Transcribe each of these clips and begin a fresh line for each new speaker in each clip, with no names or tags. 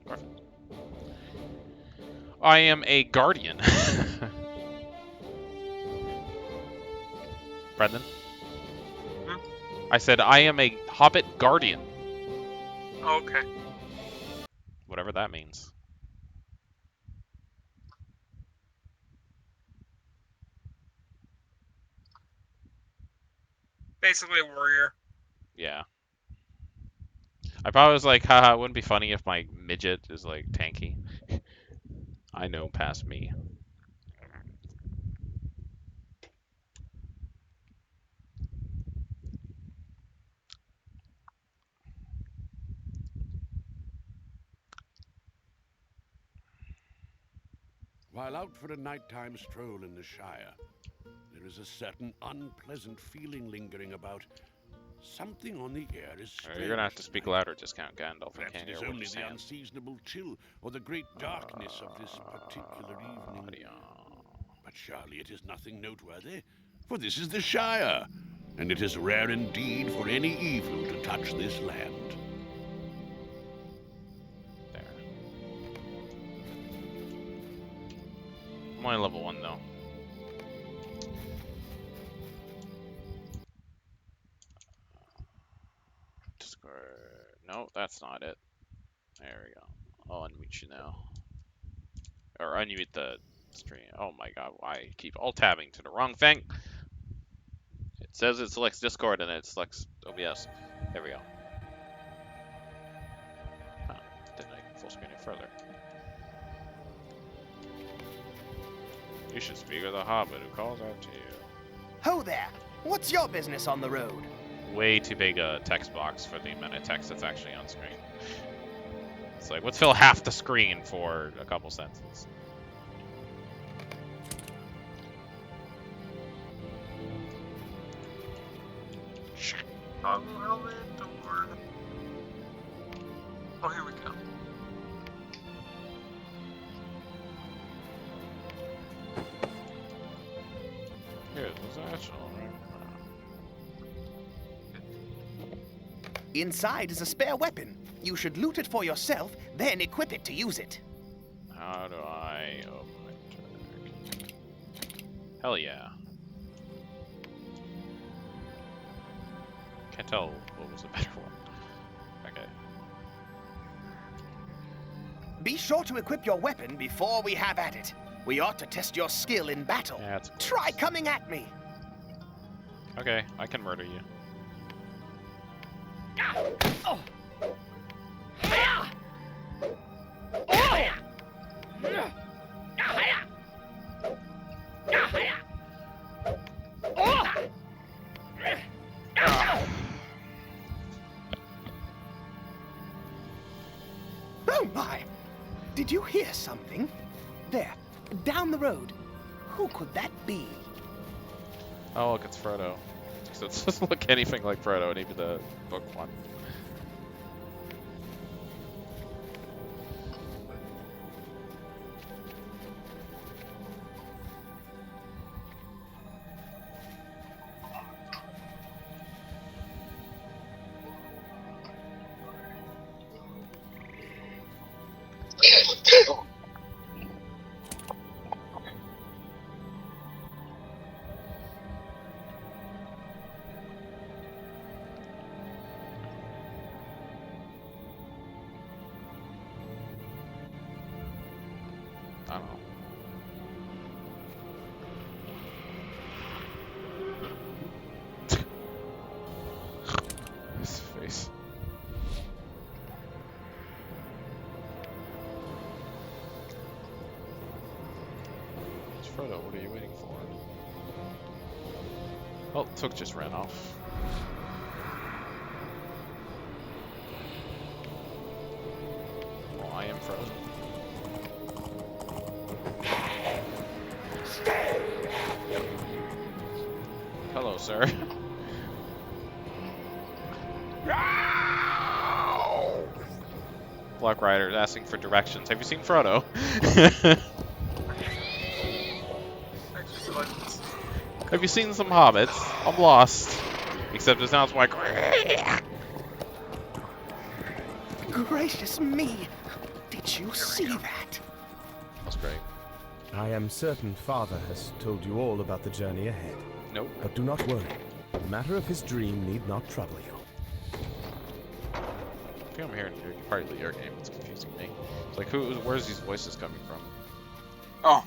Perfect. I am a guardian. Brendan?
Hmm?
I said I am a hobbit guardian.
Okay.
Whatever that means.
Basically a warrior.
Yeah. I probably was like, haha, it wouldn't be funny if my midget is like tanky. I know past me.
While out for a nighttime stroll in the Shire, there is a certain unpleasant feeling lingering about. Something on the air is strange.
You're gonna have to speak
tonight.
louder, Discount Gandalf. I
Perhaps
can't
it is
hear what
only
you're
the
saying.
unseasonable chill or the great darkness of this particular evening. But surely it is nothing noteworthy, for this is the Shire, and it is rare indeed for any evil to touch this land.
There. I'm only level 1 though. Discord. No, that's not it. There we go. I'll unmute you now. Or unmute the stream. Oh my god, why I keep alt-tabbing to the wrong thing? It says it selects Discord and it selects OBS. There we go. Huh. Didn't I full screen it further? You should speak with a hobbit who calls out to you.
Ho there! What's your business on the road?
Way too big a text box for the amount of text that's actually on screen. It's like, let's fill half the screen for a couple sentences.
Toggle helmet or... Oh, here we go.
Here's the national.
Inside is a spare weapon. You should loot it for yourself, then equip it to use it.
How do I open it? Hell yeah. Can't tell what was a better one. Okay.
Be sure to equip your weapon before we have at it. We ought to test your skill in battle.
Yeah, that's
Try coming at me.
okay, I can murder you.
Oh. Oh my! Did you hear something? There, down the road. Who could that be?
Oh, look, it's Frodo. So it doesn't look anything like Frodo, and even the book one. I don't know. His face. It's Frodo, what are you waiting for? Oh, Took just ran off. Well, I am Frodo. Hello, sir. Black Rider asking for directions. Have you seen Frodo?
Actually, buttons.
Have you seen some hobbits? I'm lost. Except it sounds like.
Gracious me! Did you see that?
That's great.
I am certain Father has told you all about the journey ahead.
Nope.
But do not worry. The matter of his dream need not trouble you.
I think I'm hearing partly your game. It's confusing me. It's like, where's these voices coming from?
Oh,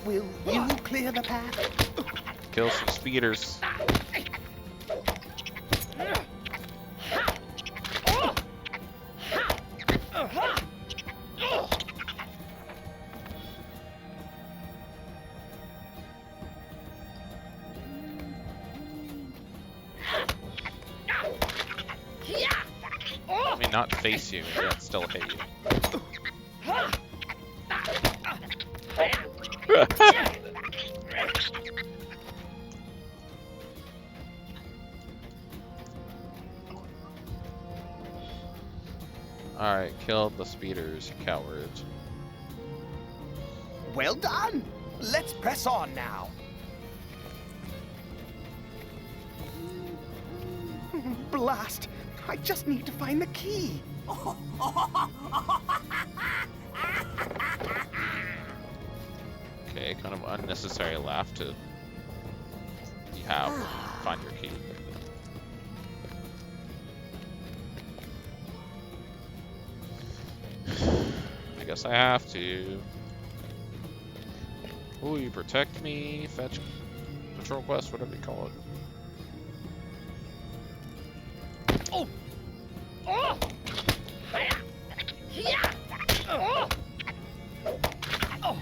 Will you clear the path?
Kill some speeders. Let me not face you and yet still hit you. Alright, killed the speeders, you cowards.
Well done! Let's press on now. Blast! I just need to find the key.
Okay, kind of unnecessary laugh to find your key. I guess I have to. Ooh, you protect me, fetch patrol quest, whatever you call it.
Oh! Oh! Yeah! Oh! Oh! Oh!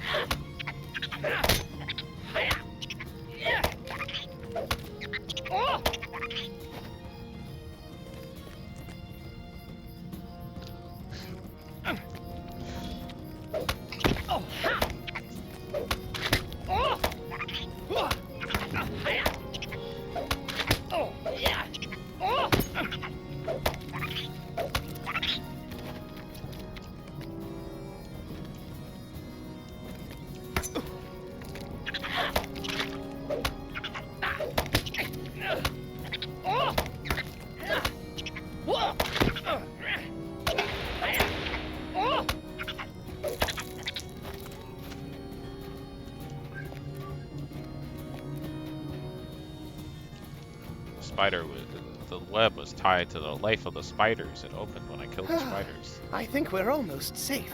The web was tied to the life of the spiders. It opened when I killed the spiders.
I think we're almost safe.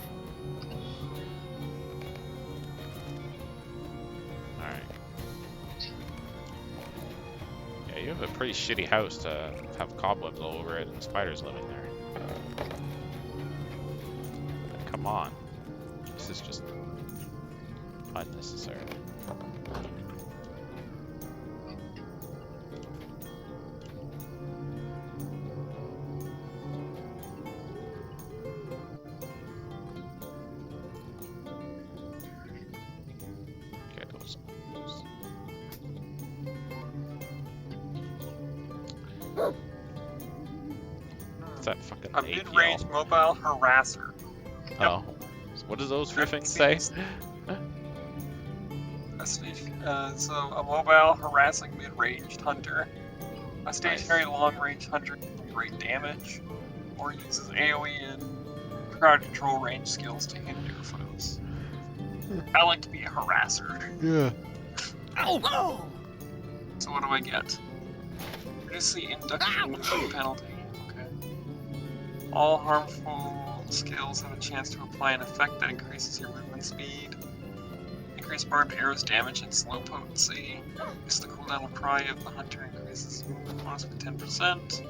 Alright. Yeah, you have a pretty shitty house to have cobwebs all over it and spiders living there. Come on. This is just unnecessary. That fucking
a mid-range mobile harasser.
Oh. So what does those three things say?
So a mobile harassing mid-ranged hunter. A stationary long-range hunter can do great damage, or uses AoE and crowd control range skills to hinder foes. I like to be a harasser.
Yeah.
Ow! Oh! So what do I get? Reduce the induction penalty. Okay. All harmful skills have a chance to apply an effect that increases your movement speed. Increase barbed arrows damage and slow potency. Increase the cooldown of cry of the hunter, increases movement bonus by 10%.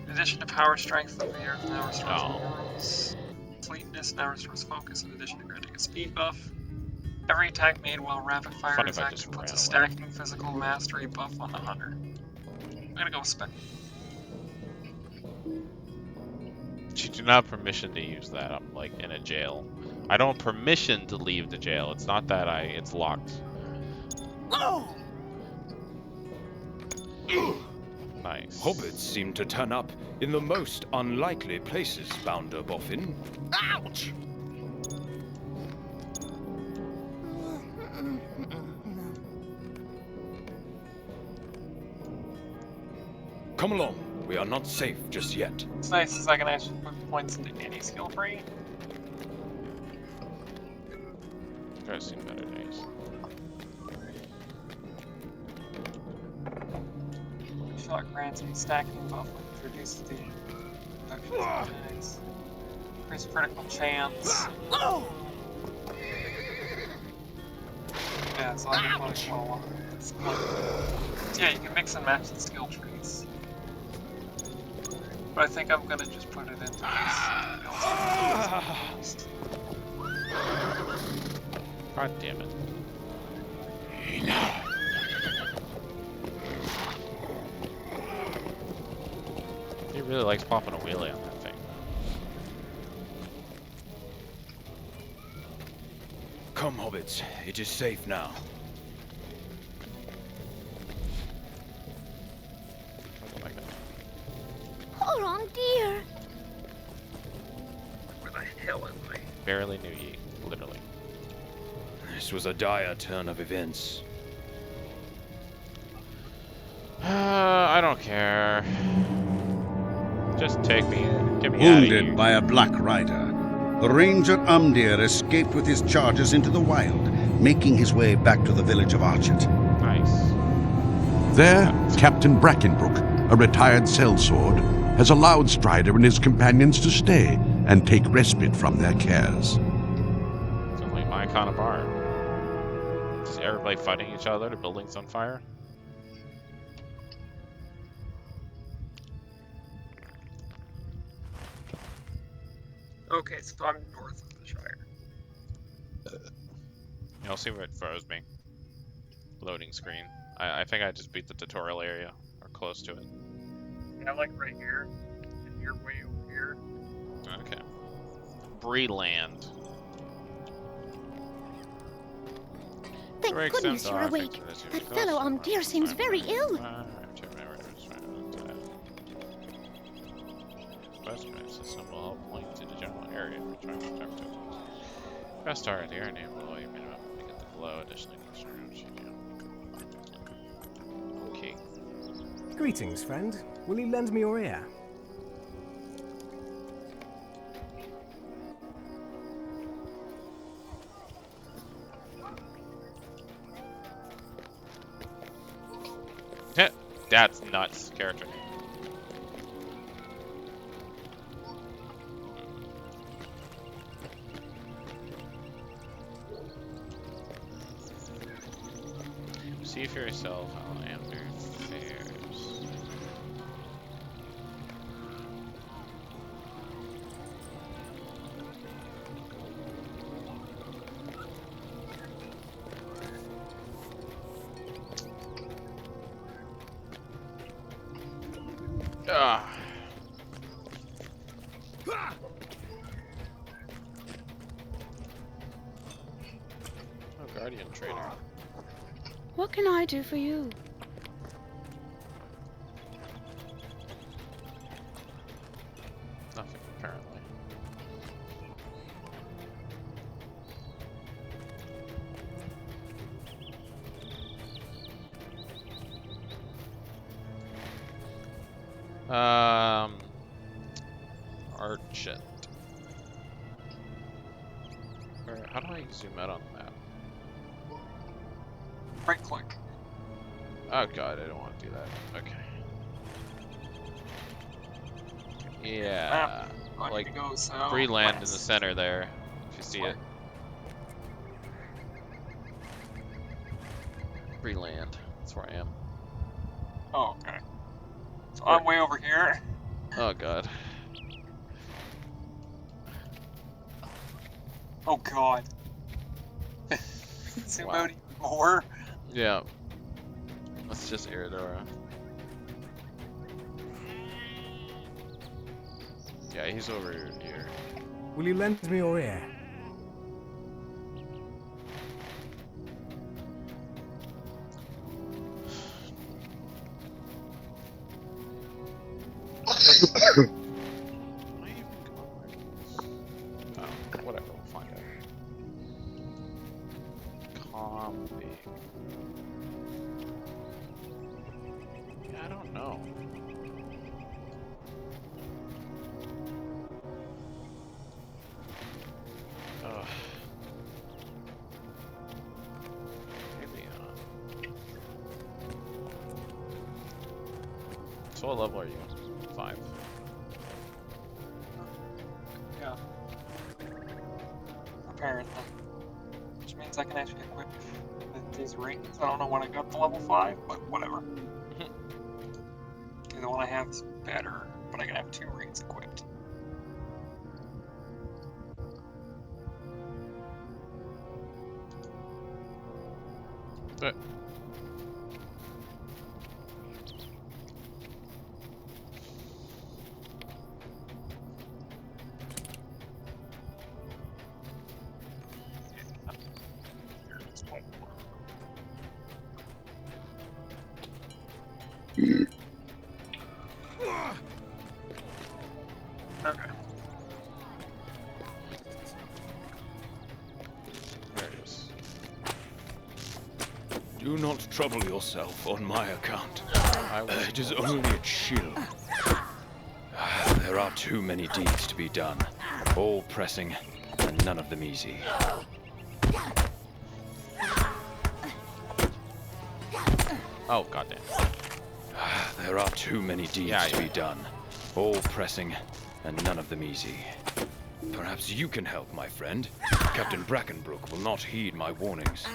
In addition to power strength, the arrow now restores morals. Fleetness now restores focus in addition to granting a speed buff. Every attack made while rapid fire is active puts a stacking physical mastery buff on the hunter. I'm gonna go with spec.
You do not have permission to use that. I'm like in a jail. I don't have permission to leave the jail. It's not that it's locked.
Oh!
Nice.
Hobbits seem to turn up in the most unlikely places, Bounder Boffin. Come along. We are not safe just yet.
What's nice is I can actually put points into any skill tree.
I've seen better days.
Shot grants and stacking buff, which reduces the reduction of attacks. Increase critical chance. Yeah, so I can probably call one of this. Yeah, you can mix and match the skill trees. But I think I'm gonna just put it into this.
God damn it. He really likes popping a wheelie on that thing.
Come, hobbits. It is safe now.
Oh my god.
Oh, wrong dear.
Where the hell am I?
Barely knew ye, literally.
This was a dire turn of events.
I don't care. Just take me, get me out of here.
Wounded by a Black Rider, the Ranger Umdir escaped with his charges into the wild, making his way back to the village of Archet.
Nice.
There, Captain Brackenbrook, a retired sellsword, has allowed Strider and his companions to stay and take respite from their cares.
Sounds like my kind of bar. Is everybody fighting each other? The building's on fire?
Okay, so I'm north of the Shire.
You'll see where it froze me. Loading screen. I think I just beat the tutorial area, or close to it.
Yeah, like right here, and you're way over here.
Okay. Breeland.
Thank
Breaks
goodness
them
you're
dark
awake.
activities.
That fellow Umdir seems very ill.
System will help link to the general area for trying to protect it. Press start the air name below you minimum to get the glow. Additionally, okay.
Greetings, friend. Will you lend me your ear?
That's nuts, character. See for yourself how Amber fares. Ah. Oh, Guardian Trader.
What can I do for you?
Nothing, apparently. Archet. How do I zoom out on the map?
Right click.
Oh god, I don't want to do that. Okay. Yeah,
I need
like
to go so
Breeland in the
west.
center there, if you see it. Breeland, that's where I am.
Oh, okay. So I'm way over here.
Oh god.
Oh god. Zoom out even more.
Yeah. Let's just Eridora. Yeah, he's over here.
Will you lend me your ear?
Oh, whatever, we'll find out. Yeah, I don't know. So what level are you? 5.
Yeah. Apparently. Which means I can actually equip these rings. I don't know when I got to level 5, but whatever. The one I have is better, but I can have 2 rings equipped.
But
Okay.
there it is.
Do not trouble yourself on my account.
I will.
It is only a chill. There are too many deeds to be done. All pressing, and none of them easy.
Oh goddamn.
There are too many deeds to be done. All pressing, and none of them easy. Perhaps you can help, my friend. Captain Brackenbrook will not heed my warnings.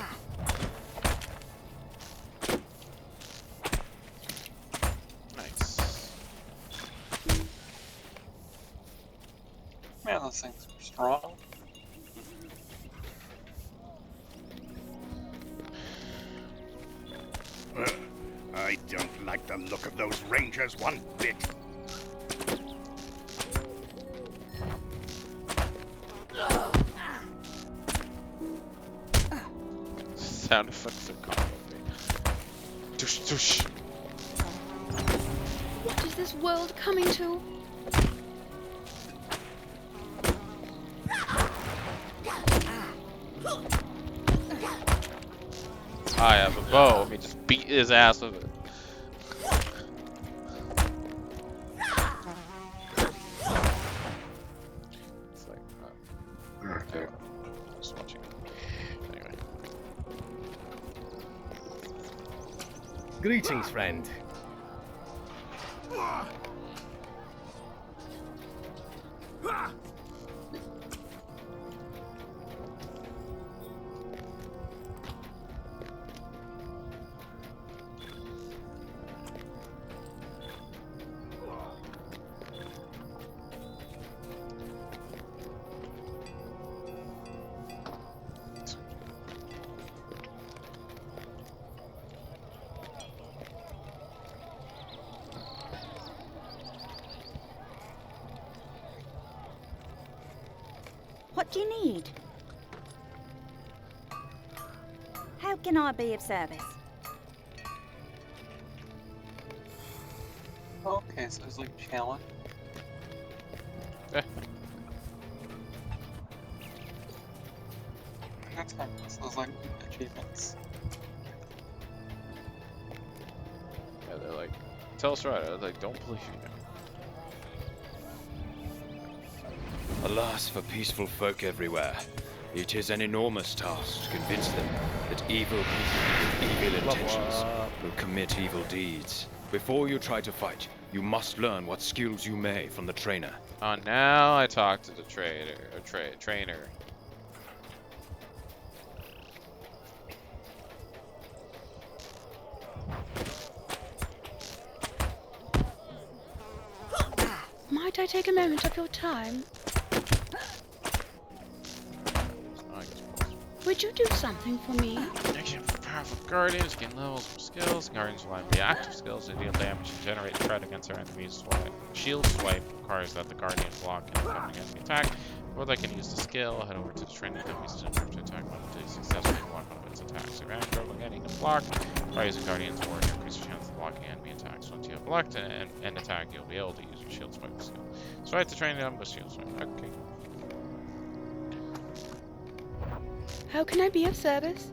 Nice.
Man, those things are strong.
I don't like the look of those rangers one bit.
Sound effects are complicated. Tush tush.
What is this world coming to?
I have a bow. Let me just beat his ass with it. It's like, okay. Just watching. Anyway.
Greetings, friend.
What do you need? How can I be of service?
Okay, so there's like a challenge.
Eh.
That's fine. So there's like achievements.
Yeah, they're like, tell us right. I was like, don't believe you.
Alas for peaceful folk everywhere. It is an enormous task to convince them that evil people with evil intentions will commit evil deeds. Before you try to fight, you must learn what skills you may from the trainer.
Oh, now I talk to the trader, or trainer.
Might I take a moment of your time? Would you do something for me?
Action for powerful guardians, gain levels from skills. Guardians will have reactive skills to deal damage and generate threat against their enemies. Swipe. Shield swipe requires that the guardian block incoming enemy attack. Before they can use the skill, head over to the training enemy's center to attack one until you successfully block one of its attacks. If you're having trouble getting a block, by using Guardian's Ward, increase your chance of blocking enemy attacks. Once you have blocked an attack, you'll be able to use your shield swipe skill. Swipe the training enemy with shield swipe. Okay.
How can I be of service?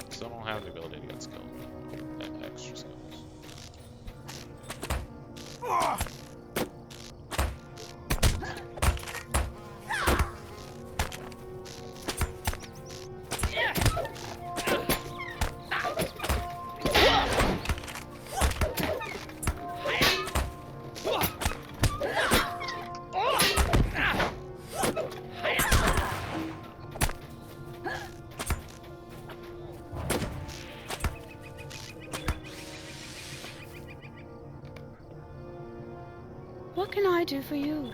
Some will have the ability to get skill, extra skills.
What can I do for you?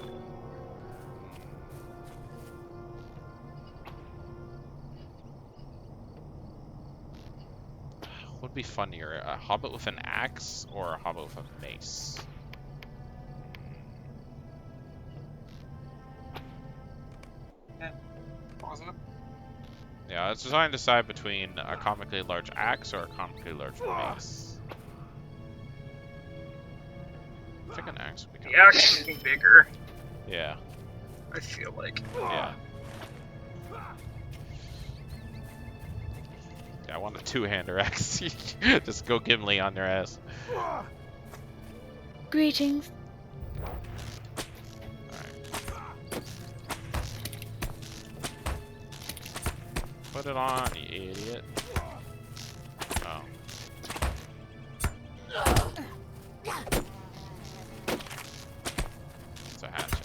What would be funnier, a hobbit with an axe or a hobbit with a mace?
Yeah. What was it?
Yeah, it's trying to decide between a comically large axe or a comically large mace. I think an axe would be
The axe would be bigger,
Yeah.
I feel like.
Yeah. Yeah, I want a two-hander axe. Just go Gimli on their ass.
Greetings.
Put it on, you idiot. Oh. It's a hatchet.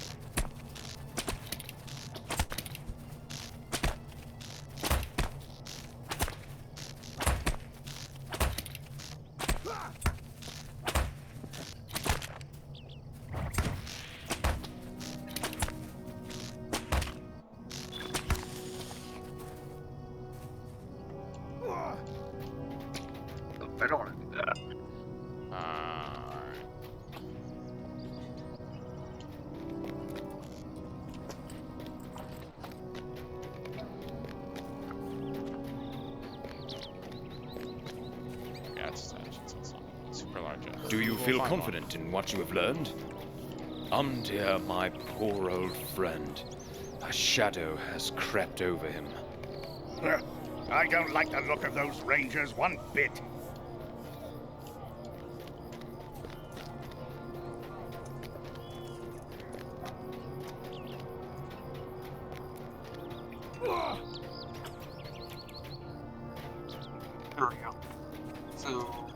I don't want to do that.
Yeah, it's super large.
Do you
We'll
feel
find
confident in what you have learned? Dear, my poor old friend. A shadow has crept over him.
I don't like the look of those rangers one bit.
There we go. So,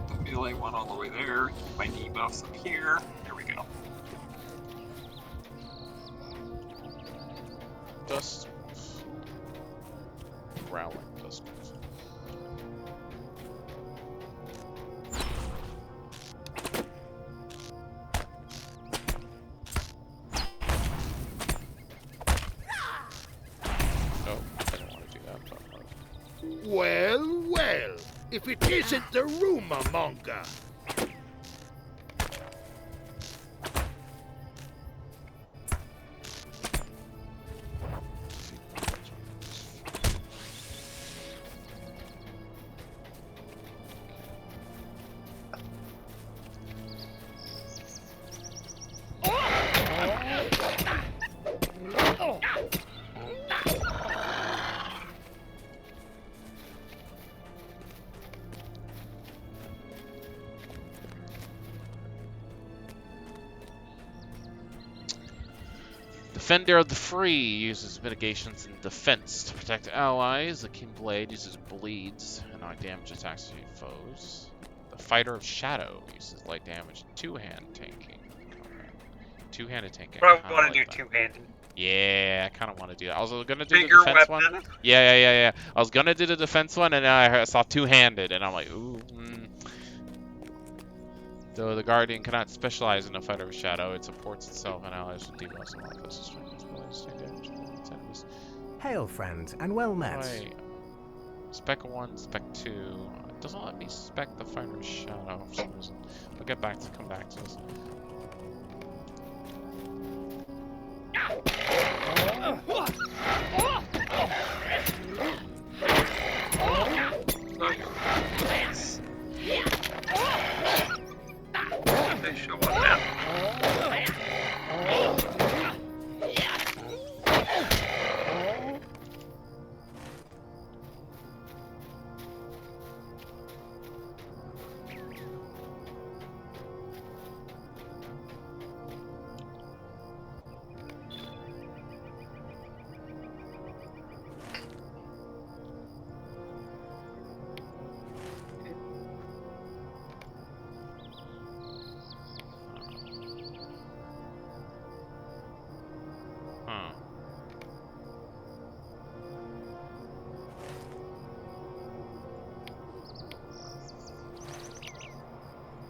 the melee one all the way there. My debuffs up here. There we go.
Dust. Growling dust. Oh, I don't want to do that, but
Well, well, if it isn't the rumor monger.
Defender of the Free uses mitigations in defense to protect allies. The King Blade uses bleeds and knock damage attacks to foes. The Fighter of Shadow uses light damage and two-hand tanking. Okay. Two-handed tanking.
Probably want to do two-handed.
Yeah, I kind of want to do that. I was gonna do
Bigger
the defense
weapon.
one. Yeah. I was gonna do the defense one, and then I saw two-handed, and I'm like, ooh. Though the Guardian cannot specialize in a Fighter of Shadow, it supports itself and allies with debuffs and closer strength as well as damage to enemies.
Hail, friend, and well met.
Right. Spec 1, Spec 2. It doesn't let me spec the Fighter of Shadow for some reason. I'll come back to this.
They show up now.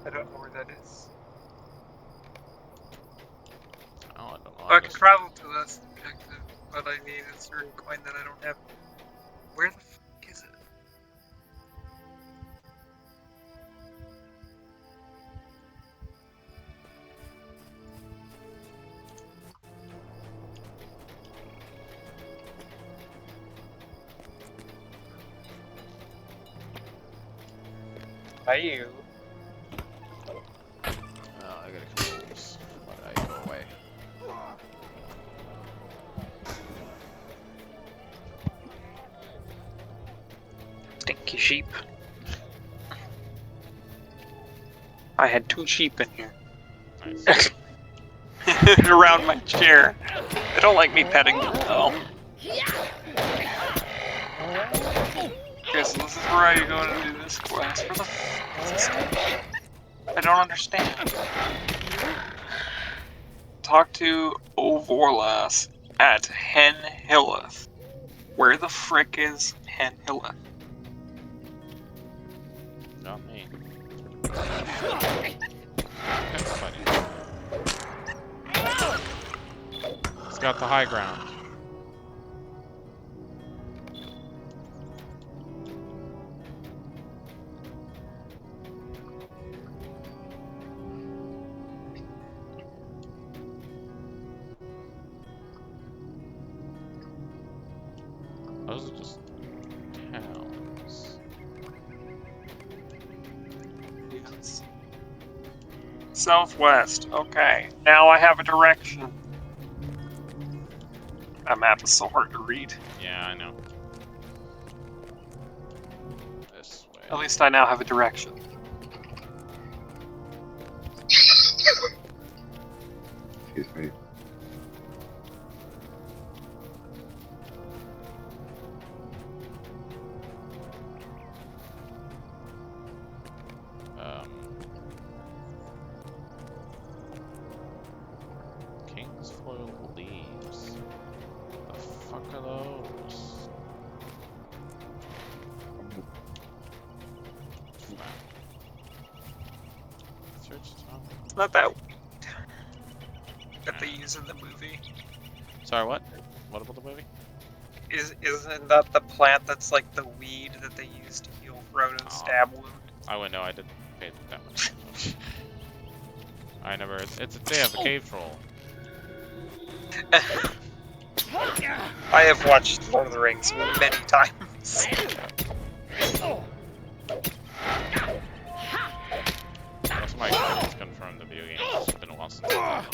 I don't know where that is.
Oh, I don't know.
I can travel to this objective, but I need a certain coin that I don't have. Where the fuck is it? Hi, you.
Oh, I gotta confuse. Why did I go away?
Stinky sheep. I had 2 sheep in here.
Nice.
Around my chair. They don't like me petting them, though. Okay, so this is where I go to do this quest. Where the f is this thing? I don't understand. Talk to Ovorlas at Hen Hilleth. Where the frick is Hen Hilleth?
Not me. That's funny. It's got the high ground. Those are just towns.
Yes. Southwest. Okay. Now I have a direction. That map is so hard to read.
Yeah, I know. This way.
At least I now have a direction.
Excuse me.
King's Foil leaves. The fuck are those? Search top.
It's not that weed that they use in the movie.
Sorry, what? What about the movie?
Isn't that the plant that's like the weed that they use to heal Frodo's stab wound?
I wouldn't know. I didn't pay that much attention. I never. They have a cave troll.
I have watched Lord of the Rings many times.
That's my experience confirmed the video game. It's been a while since I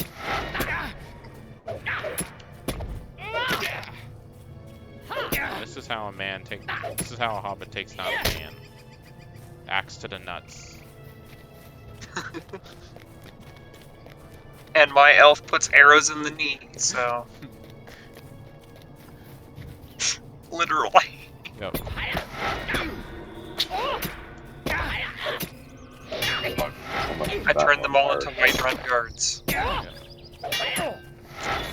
played them. This is how a man takes. This is how a hobbit takes down a man. Axe to the nuts.
And my elf puts arrows in the knee, so... Literally.
Yep.
I turned them all into Whiterun guards.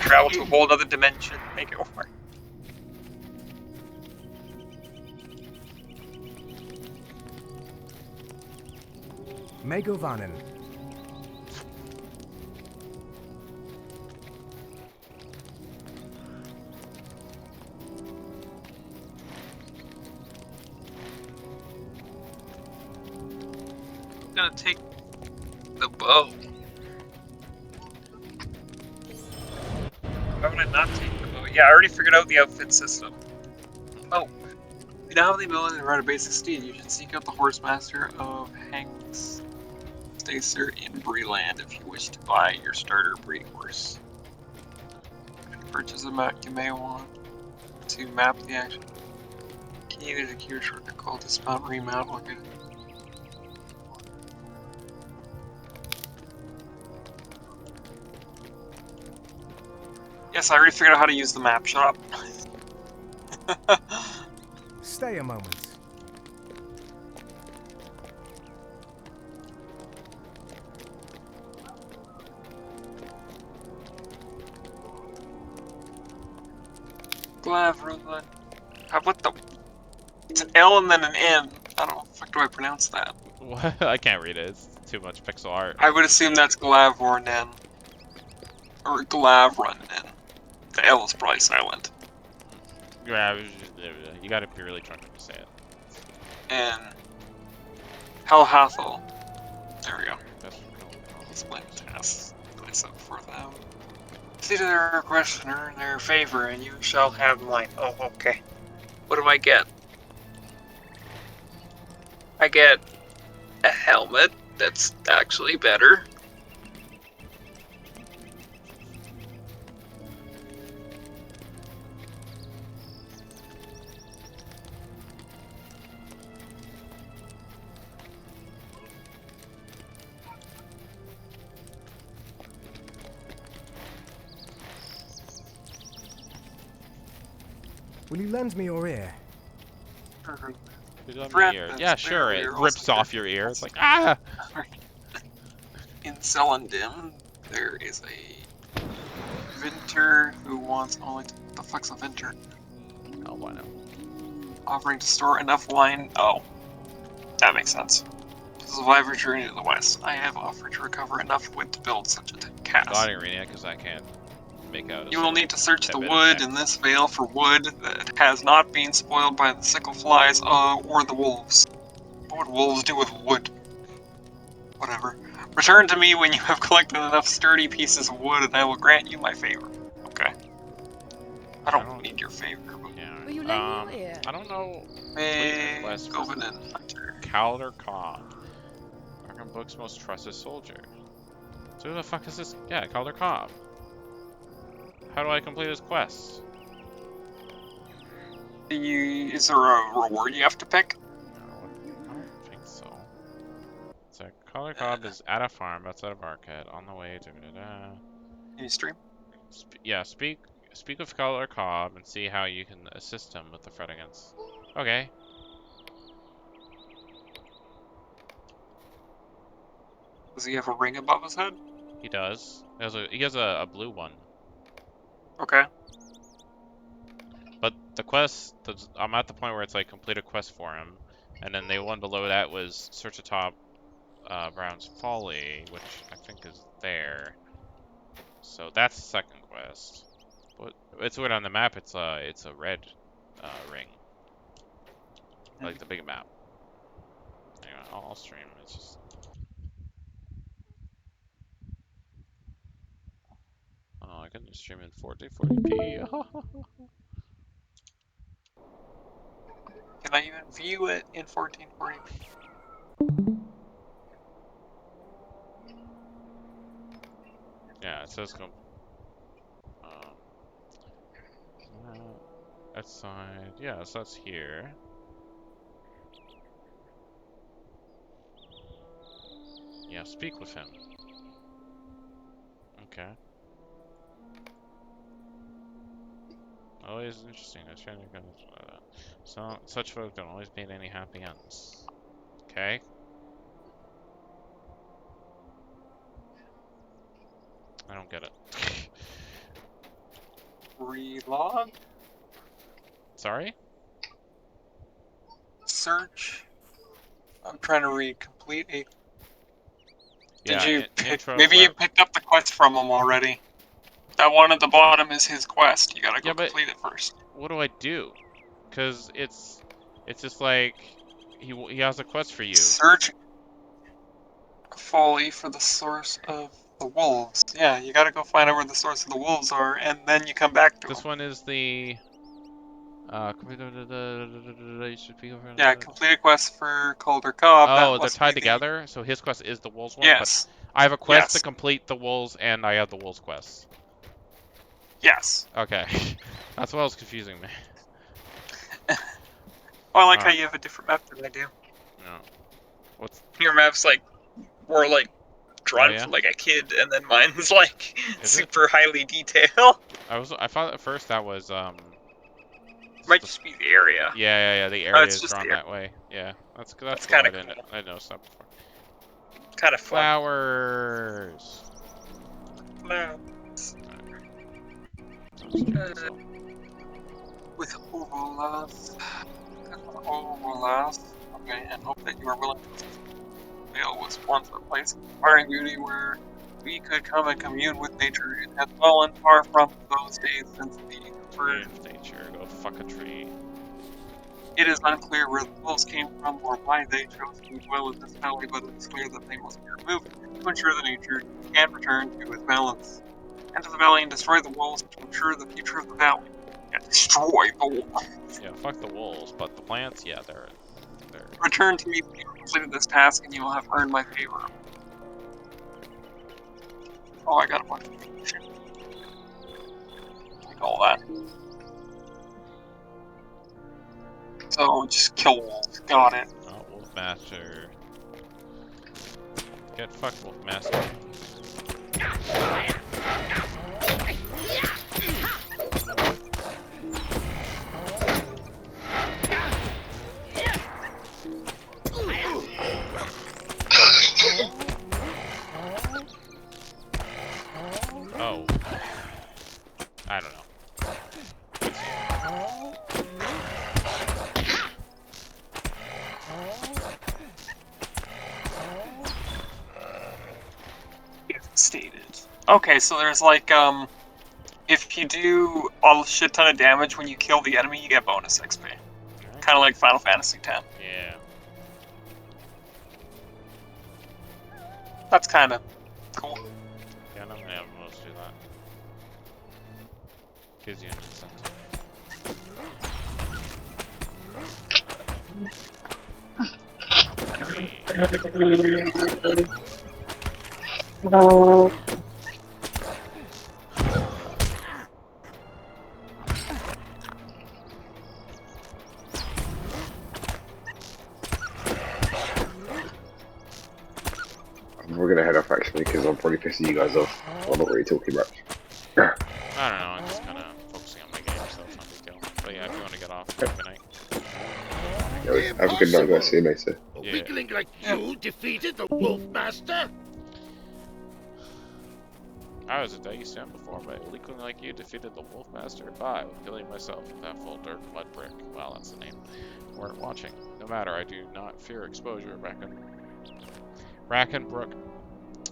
Travel to a whole other dimension, make it work.
Megovanen.
I'm gonna take the bow. Why would I not take the bow? Yeah, I already figured out the outfit system. Oh. You now have the ability to ride a basic steed. You should seek out the horse master of Hanks Stacer in Breeland if you wish to buy your starter breed horse. If you purchase a map, you may want to map the action. Key, there's a key shortcut called dismount remount. Look at it. Yes, I already figured out how to use the map. Shut up.
Stay a moment.
Glavrulin. What the? It's an L and then an N. I don't know. Fuck do I pronounce that?
What? I can't read it. It's too much pixel art.
I would assume that's Glavornen. Or Glavrunnen. The L is probably silent.
Yeah, you gotta be really drunk to say it.
And Helhathel. There we go.
That's
Explain tasks. Place up for them. See to their request and earn their favor, and you shall have mine. Oh, okay. What do I get? I get a helmet that's actually better.
Will you lend me your ear?
Yeah, sure. It rips off your ear. It's like, ah!
In Celendim, there is a Vinter who wants only the fuck's a Vinter?
Oh, why not?
Offering to store enough wine. Oh, that makes sense. To survive a journey to the west, I have offered to recover enough wood to build such a cask.
Not arena, because I can't make out.
You will need to search the wood in this vale for wood that has not been spoiled by the sickle flies or the wolves. What would wolves do with wood? Whatever. Return to me when you have collected enough sturdy pieces of wood, and I will grant you my favor. Okay. I don't need your favor, but
yeah.
Will you lend me your ear?
I don't know.
Govanen Hunter.
Calder Cobb. Arkham Book's most trusted soldier. So who the fuck is this? Yeah, Calder Cobb. How do I complete his quest?
Is there a reward you have to pick?
No, I don't think so. So Calder Cobb is at a farm outside of Arcade on the way to.
Can you stream?
Yeah, speak with Calder Cobb and see how you can assist him with the threat against. Okay.
Does he have a ring above his head?
He does. He has a blue one.
Okay.
But the quest, I'm at the point where it's like complete a quest for him, and then the one below that was search atop Brown's Folly, which I think is there. So that's the second quest. But it's weird on the map. It's a red ring, like the big map. Anyway, I'll stream. It's just. Oh, I can stream in 40p.
Can I even view it in 1440p?
Yeah, it says outside. Yeah, so that's here. Yeah, speak with him. Okay. Always interesting. I was trying to so such folk don't always meet any happy ends. Okay. I don't get it.
Relog?
Sorry?
Search. I'm trying to read. Complete a.
Yeah,
Did you
intro
maybe you picked up the quest from him already? That one at the bottom is his quest. You gotta go complete it first.
What do I do? Cause it's just like he has a quest for you.
Search Folly for the source of the wolves. Yeah, you gotta go find out where the source of the wolves are, and then you come back to
This
them.
one is the
Yeah, complete a quest for Calder Cobb.
Oh, they're tied together? So his quest is the wolves one?
Yes.
But I have a quest to complete the wolves, and I have the wolves quest.
Yes.
Okay. That's what was confusing me.
Oh, I like how you have a different map than I do.
No. What's...
Your map's like more like drawn from like a kid, and then mine's like super highly detailed.
I thought at first that was
Might just be the area.
Yeah, the area is drawn that way. Yeah, that's cool.
Kind of cool.
I noticed that before.
Kind of fun.
Flowers.
With Overlath. Okay, and hope that you are willing to. Vale was once a place of inspiring beauty where we could come and commune with nature. It has fallen far from those days since the conversion.
Nature, go fuck a tree.
It is unclear where the wolves came from or why they chose to dwell in this valley, but it is clear that they must be removed to ensure that nature can return to its balance. Enter the valley and destroy the wolves to ensure the future of the valley. Yeah, destroy the wolves.
Yeah, fuck the wolves, but the plants, yeah, they're.
Return to me when you have completed this task, and you will have earned my favor. Oh, I got a bunch of shit. Take all that. So, just kill wolves. Got it.
Oh, Wolfmaster. Get fucked, Wolfmaster. Oh. I don't know.
Stated. Okay, so there's like, if you do a shit ton of damage when you kill the enemy, you get bonus XP. Kind of like Final Fantasy X.
Yeah.
That's kind of cool.
Yeah, I'm gonna have most do that. Gives you an incentive.
We're gonna head off actually because I'm probably pissing you guys off. I'm not really talking much.
I don't know, I'm just kind of focusing on my game, so it's not a big deal. But yeah, if you want to get off, have a good night.
Have a good night, guys. See you later.
A weakling like you defeated the Wolfmaster?
I was a day stand before, but a weakling like you defeated the Wolfmaster by killing myself with that full dirt mud brick. Well, that's the name. Weren't watching. No matter, I do not fear exposure, Brackenbrook.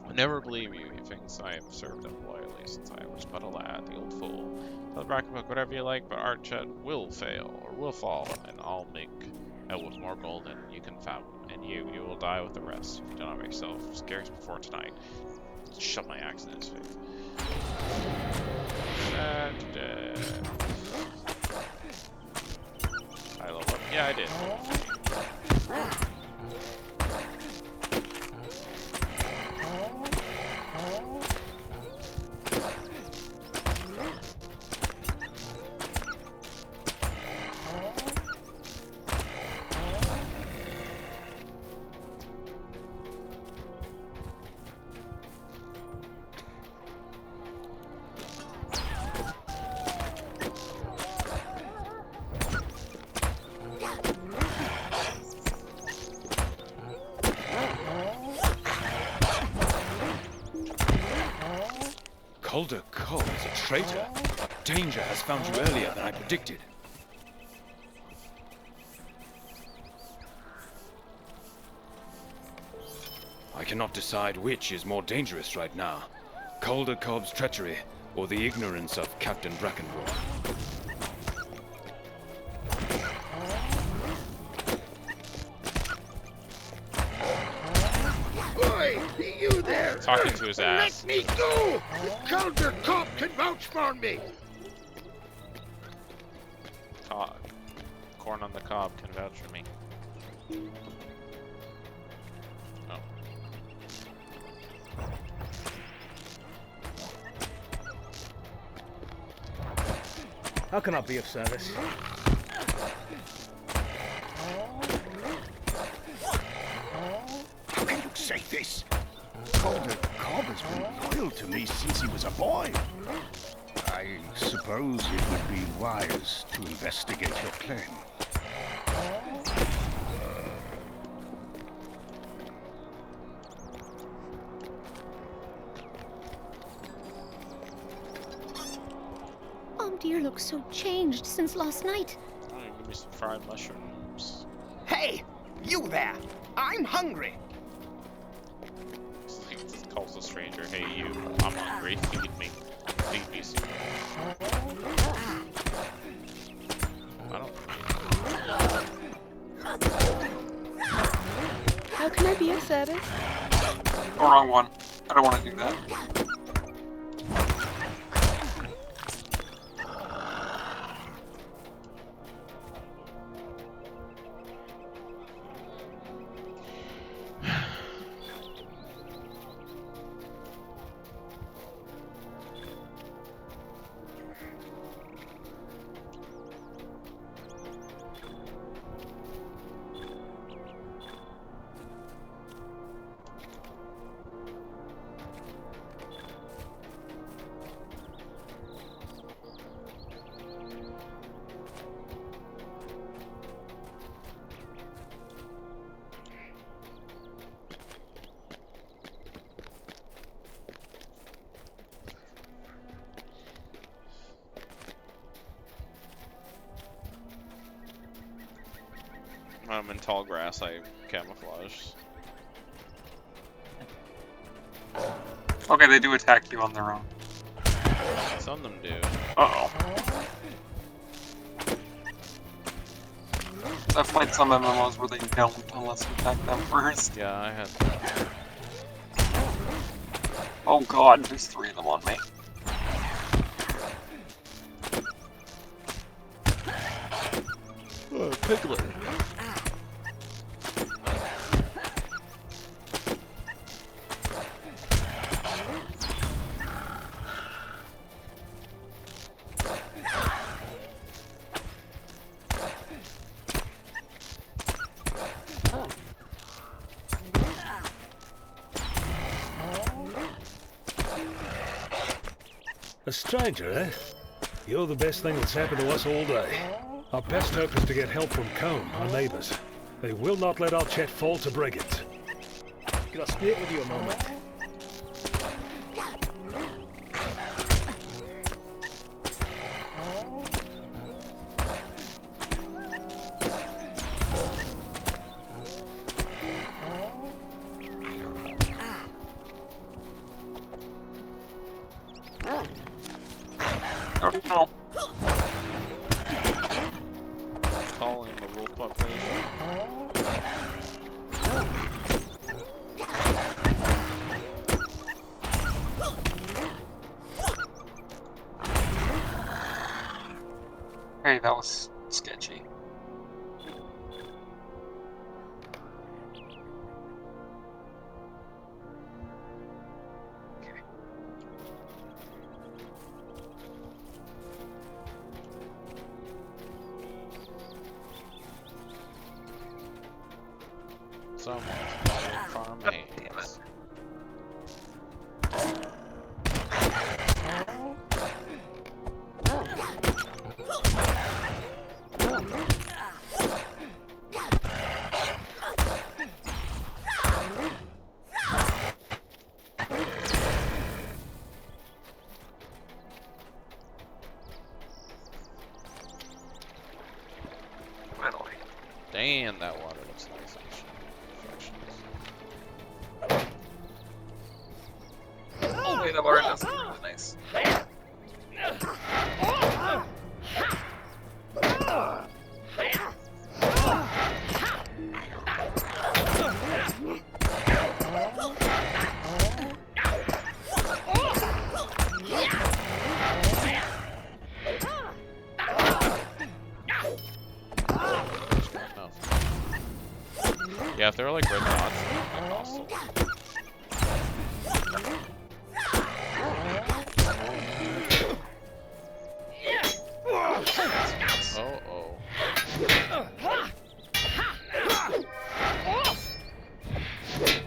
I never believe you. He thinks I have served him loyally since I was but a lad, the old fool. Tell Brackenbrook whatever you like, but Archet will fail, or will fall, and I'll make out with more gold than you can fathom, and you will die with the rest if you do not make yourself scarce before tonight. Shove my axe in his face. I level up. Yeah, I did.
Calder Cobb is a traitor. Danger has found you earlier than I predicted. I cannot decide which is more dangerous right now. Calder Cobb's treachery, or the ignorance of Captain Brackenbrook.
Oi, you there!
Talking to his ass.
Let me go! Calder Cobb can vouch for me!
Corn on the cob can vouch for me. Oh.
How can I be of service?
How can you say this? Calder Cobb has been loyal to me since he was a boy. I suppose it would be wise to investigate your claim.
Oh dear, looks so changed since last night.
Oh, give me some fried mushrooms.
Hey, you there! I'm hungry.
Just calls a stranger, hey you, I'm hungry, feed me. Feed me soon. I don't...
How can I be of service?
Oh, wrong one. I don't want to do that.
I'm in tall grass, I camouflage.
Okay, they do attack you on their own.
Some of them do.
Uh-oh. I've played some MMOs where they don't unless you attack them first.
Yeah, I had that.
Oh god, there's 3 of them on me.
Oh, Piglet.
A stranger, eh? You're the best thing that's happened to us all day. Our best hope is to get help from Cone, our neighbors. They will not let our chat fall to brigands.
Can I speak with you a moment?
Oh.
Calling the wolf population.
Hey, that was sketchy.
Someone's buying farm hands.
Finally.
Damn, that water looks nice.
Oh wait, that water does look really nice.
Yeah, if there were like red dots, that'd be awesome.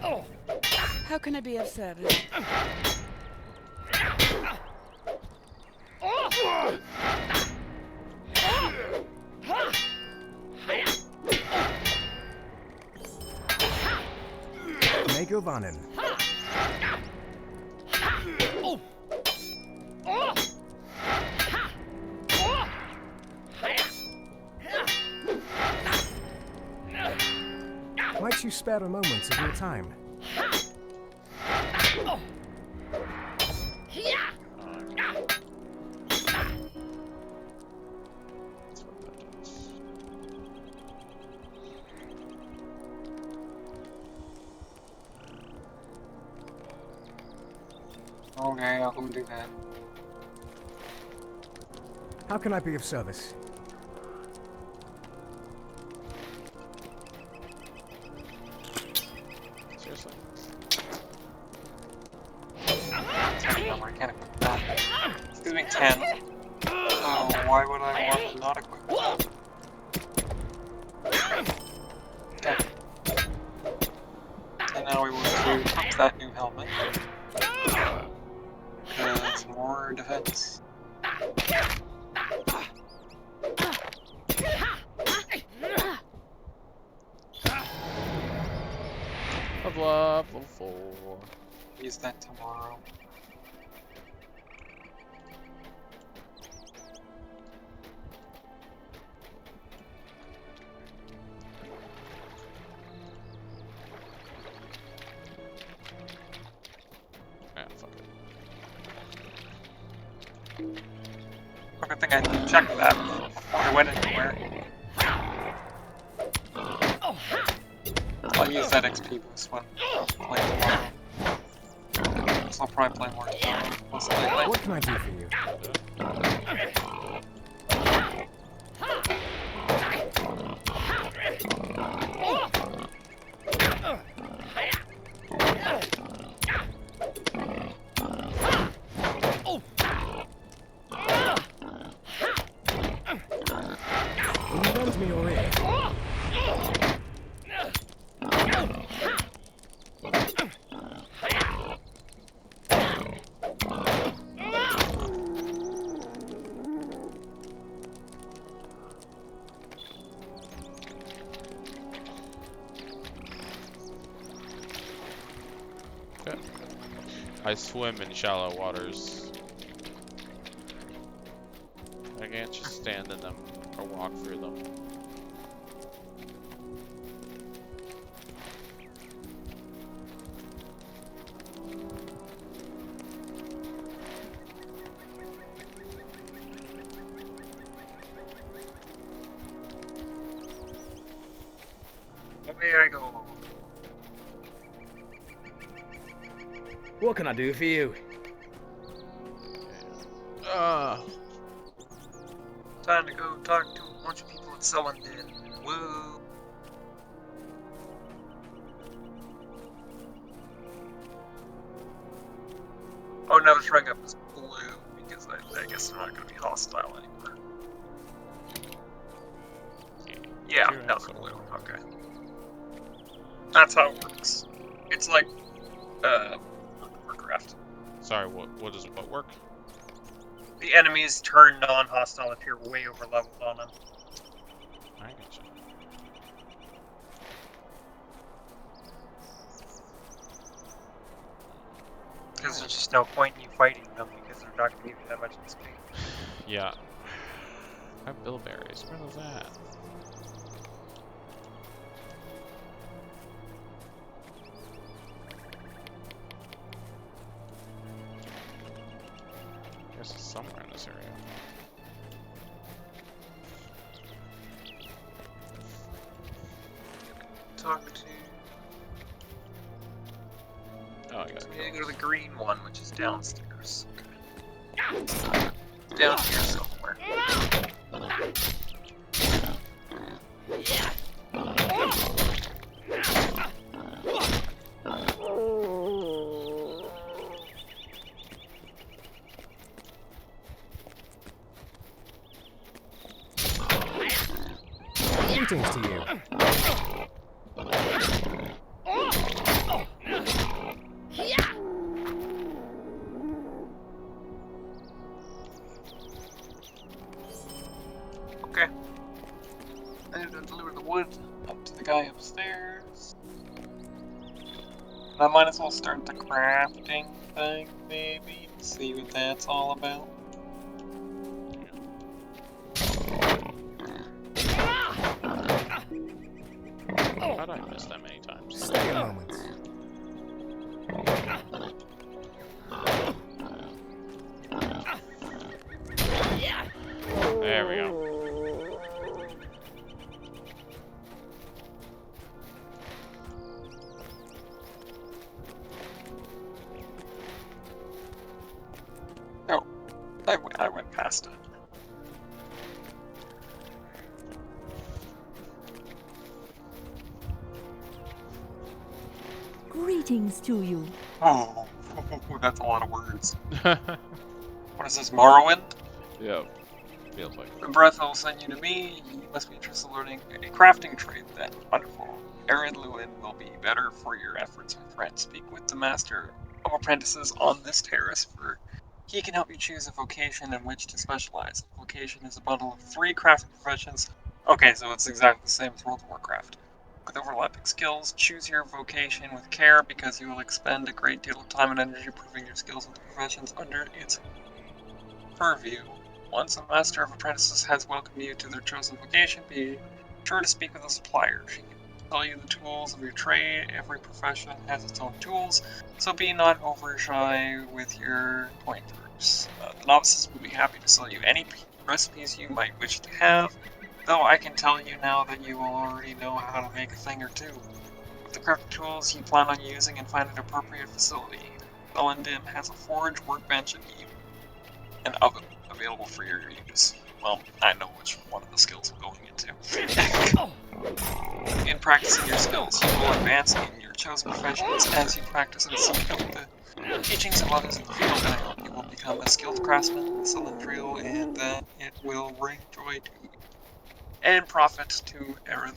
Oh.
How can I be of service?
Megovanen. Might you spare a moment of your time?
Okay, I'll go do that.
How can I be of service?
Seriously?
I can't equip that. Excuse me, 10. So why would I want to not equip that? Okay. And now we want to equip that new helmet. It's more defense.
Level 4.
Use that tomorrow.
Yeah, fuck it.
I think I checked that before I went anywhere. I'll use that XP boost when playing tomorrow. So I'll probably play more tomorrow. Most likely.
What can I do for you? Will you lend me your ear?
Okay. I swim in shallow waters. I can't just stand in them or walk through them.
There I go.
What can I do for you?
Time to go talk to a bunch of people at Sullendon. Woo! Oh, now it's running up as blue because I guess they're not going to be hostile anymore. Yeah, now they're blue. Okay. That's how it works. It's like, Warcraft.
Sorry, what does what work?
The enemies turn non-hostile if you're way over leveled on them.
I gotcha.
Because there's just no point in you fighting them because they're not going to give you that much XP.
Yeah. I have bilberries. Where was that? I guess it's somewhere in this area.
Talk to...
Oh, I got it.
We need to go to the green one, which is downstairs. Okay. Down here somewhere.
Greetings to you.
Okay. I need to deliver the wood up to the guy upstairs. And I might as well start the crafting thing, maybe. See what that's all about.
How'd I miss that many times?
Stay a moment.
There we go.
past it.
Greetings to you.
Oh, that's a lot of words. What is this, Morrowind?
Yeah, feels like.
The breath will send you to me. You must be interested in learning a crafting trade then. Wonderful. Aaron Lewin will be better for your efforts, my friend. Speak with the master of apprentices on this terrace, for he can help you choose a vocation in which to specialize. A vocation is a bundle of 3 crafting professions. Okay, so it's exactly the same as World of Warcraft. With overlapping skills, choose your vocation with care because you will expend a great deal of time and energy proving your skills with the professions under its purview. Once a master of apprentices has welcomed you to their chosen vocation, be sure to speak with a supplier. She can tell you the tools of your trade. Every profession has its own tools, so be not over shy with your pointers. The novices will be happy to sell you any recipes you might wish to have, though I can tell you now that you will already know how to make a thing or two. With the crafting tools you plan on using, and find an appropriate facility. Ellendin has a forge, workbench, and even an oven available for your use. Well, I know which one of the skills I'm going into. In practicing your skills, you will advance in your chosen professions as you practice and seek out the teachings of others in the field. I hope you will become a skilled craftsman in the Cylindrial, and that it will bring joy to you and profit to Aaron.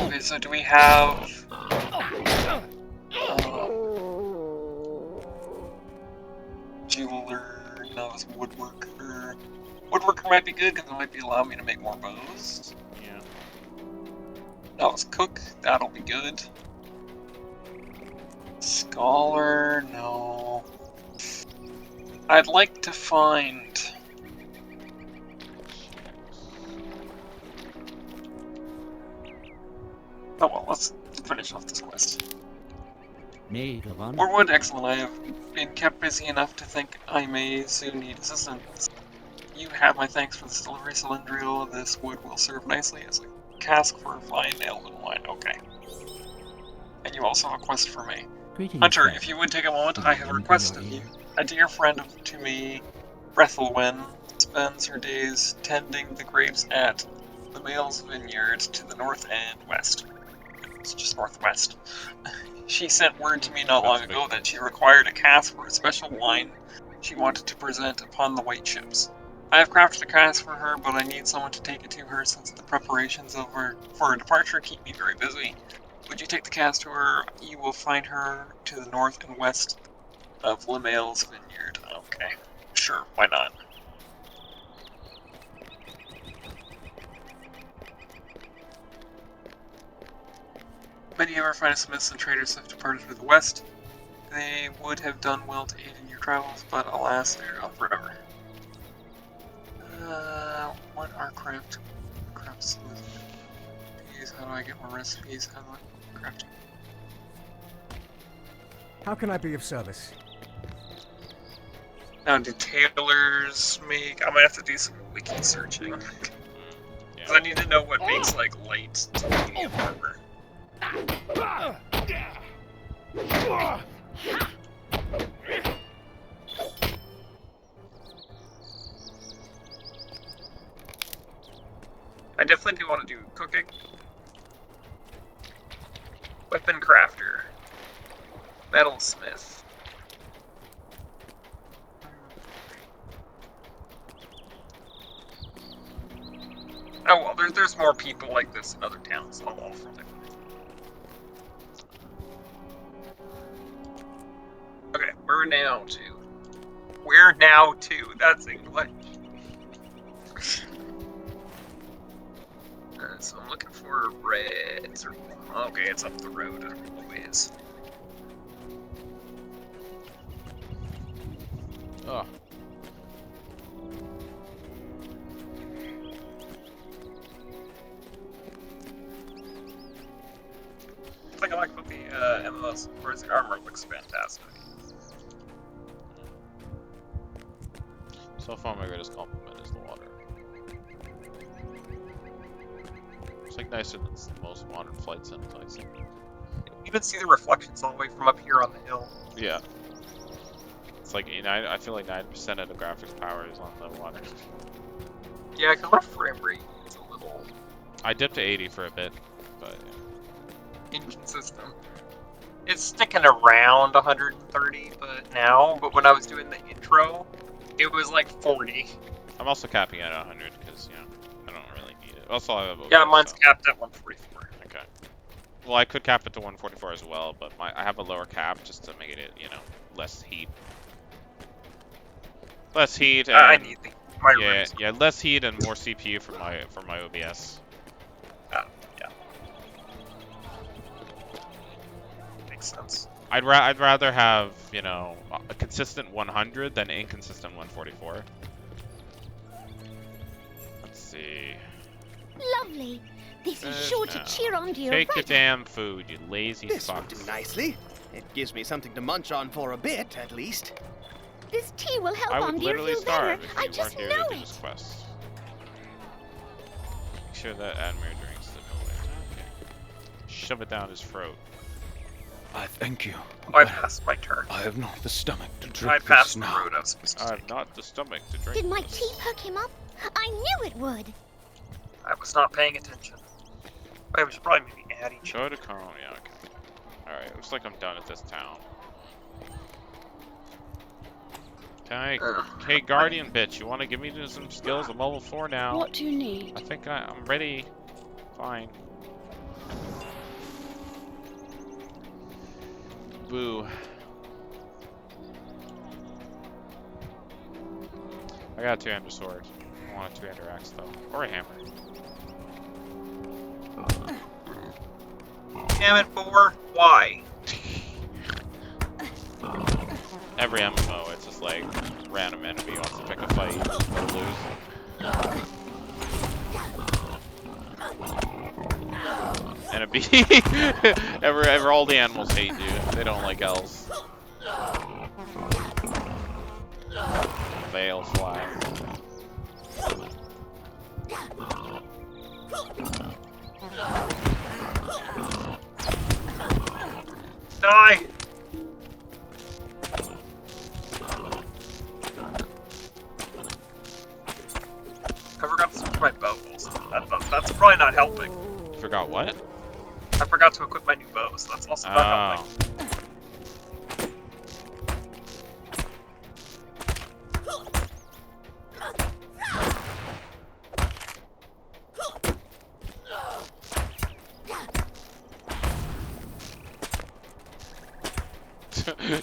Okay, so do we have jeweler, novice woodworker? Woodworker might be good because it might be allowing me to make more bows.
Yeah.
Novice cook, that'll be good. Scholar, no. I'd like to find... Oh well, let's finish off this quest. Warwood, excellent. I have been kept busy enough to think I may soon need assistance. You have my thanks for this delivery, Cylindrial. This wood will serve nicely as a cask for fine elven wine. Okay. And you also have a quest for me. Hunter, if you would take a moment, I have a request of you. A dear friend to me, Brethelwen, spends her days tending the grapes at the Males Vineyard to the north and west. It's just northwest. She sent word to me not long ago that she required a cask for a special wine she wanted to present upon the white ships. I have crafted a cask for her, but I need someone to take it to her since the preparations for her departure keep me very busy. Would you take the cask to her? You will find her to the north and west of Lemale's Vineyard. Okay, sure, why not? Many of our finest smiths and traders have departed for the west. They would have done well to aid in your travels, but alas, they're gone forever. What are crafts? How do I get more recipes? How do I craft?
How can I be of service?
Now, do tailors make... I'm gonna have to do some wiki searching. Because I need to know what makes, like, light to medium armor. I definitely do want to do cooking. Weapon crafter. Metalsmith. Oh well, there's more people like this in other towns. I'll offer them. Okay, where now to? Where now to? That's English. So I'm looking for reds. Okay, it's up the road a ways.
Oh.
I think I like what the MLS, whereas the armor looks fantastic.
So far, my greatest compliment is the water. It's like nicer than most modern flight sims I've seen.
You can see the reflections all the way from up here on the hill.
Yeah. It's like, you know, I feel like 90% of the graphics power is on the water.
Yeah, because my frame rate is a little
I dipped to 80 for a bit, but yeah.
inconsistent. It's sticking around 130, but when I was doing the intro, it was like 40.
I'm also capping at 100 because, you know, I don't really need it. Also, I have
Yeah, mine's capped at 144.
Okay. Well, I could cap it to 144 as well, but I have a lower cap just to make it, you know, less heat. Less heat and
I need my
yeah, less heat and more CPU for my OBS.
Yeah. Makes sense.
I'd rather have, you know, a consistent 100 than inconsistent 144. Let's see.
Lovely. This is sure to cheer on to your
Take your
right.
damn food, you lazy
This
fucks.
would do nicely. It gives me something to munch on for a bit, at least.
This tea will help
I
on
would
dear
literally
feel
starve
better.
if
I
you
just
weren't here
know
to do
it.
this quest. Make sure that Admir drinks the milk. Okay. Shove it down his throat.
I thank you.
I passed my turn.
I have not the stomach to drink
I
this
passed the
now.
road I was supposed to
I
take.
have not the stomach to drink.
Did my tea perk him up? I knew it would.
I was not paying attention. I was probably maybe add each.
Go to Cone, yeah, okay. Alright, looks like I'm done at this town. Hey, Guardian bitch, you want to give me some skills? I'm level 4 now.
What do you need?
I think I'm ready. Fine. Boo. I got a two-handed sword. I want a two-handed axe though, or a hammer.
Damn it, Boar. Why?
Every MMO, it's just like random enemy wants to pick a fight or lose. And a bee. ever all the animals hate you. They don't like elves. Veil fly.
Die! I forgot to switch my bow. That's probably not helping.
Forgot what?
I forgot to equip my new bow, so that's also not helping.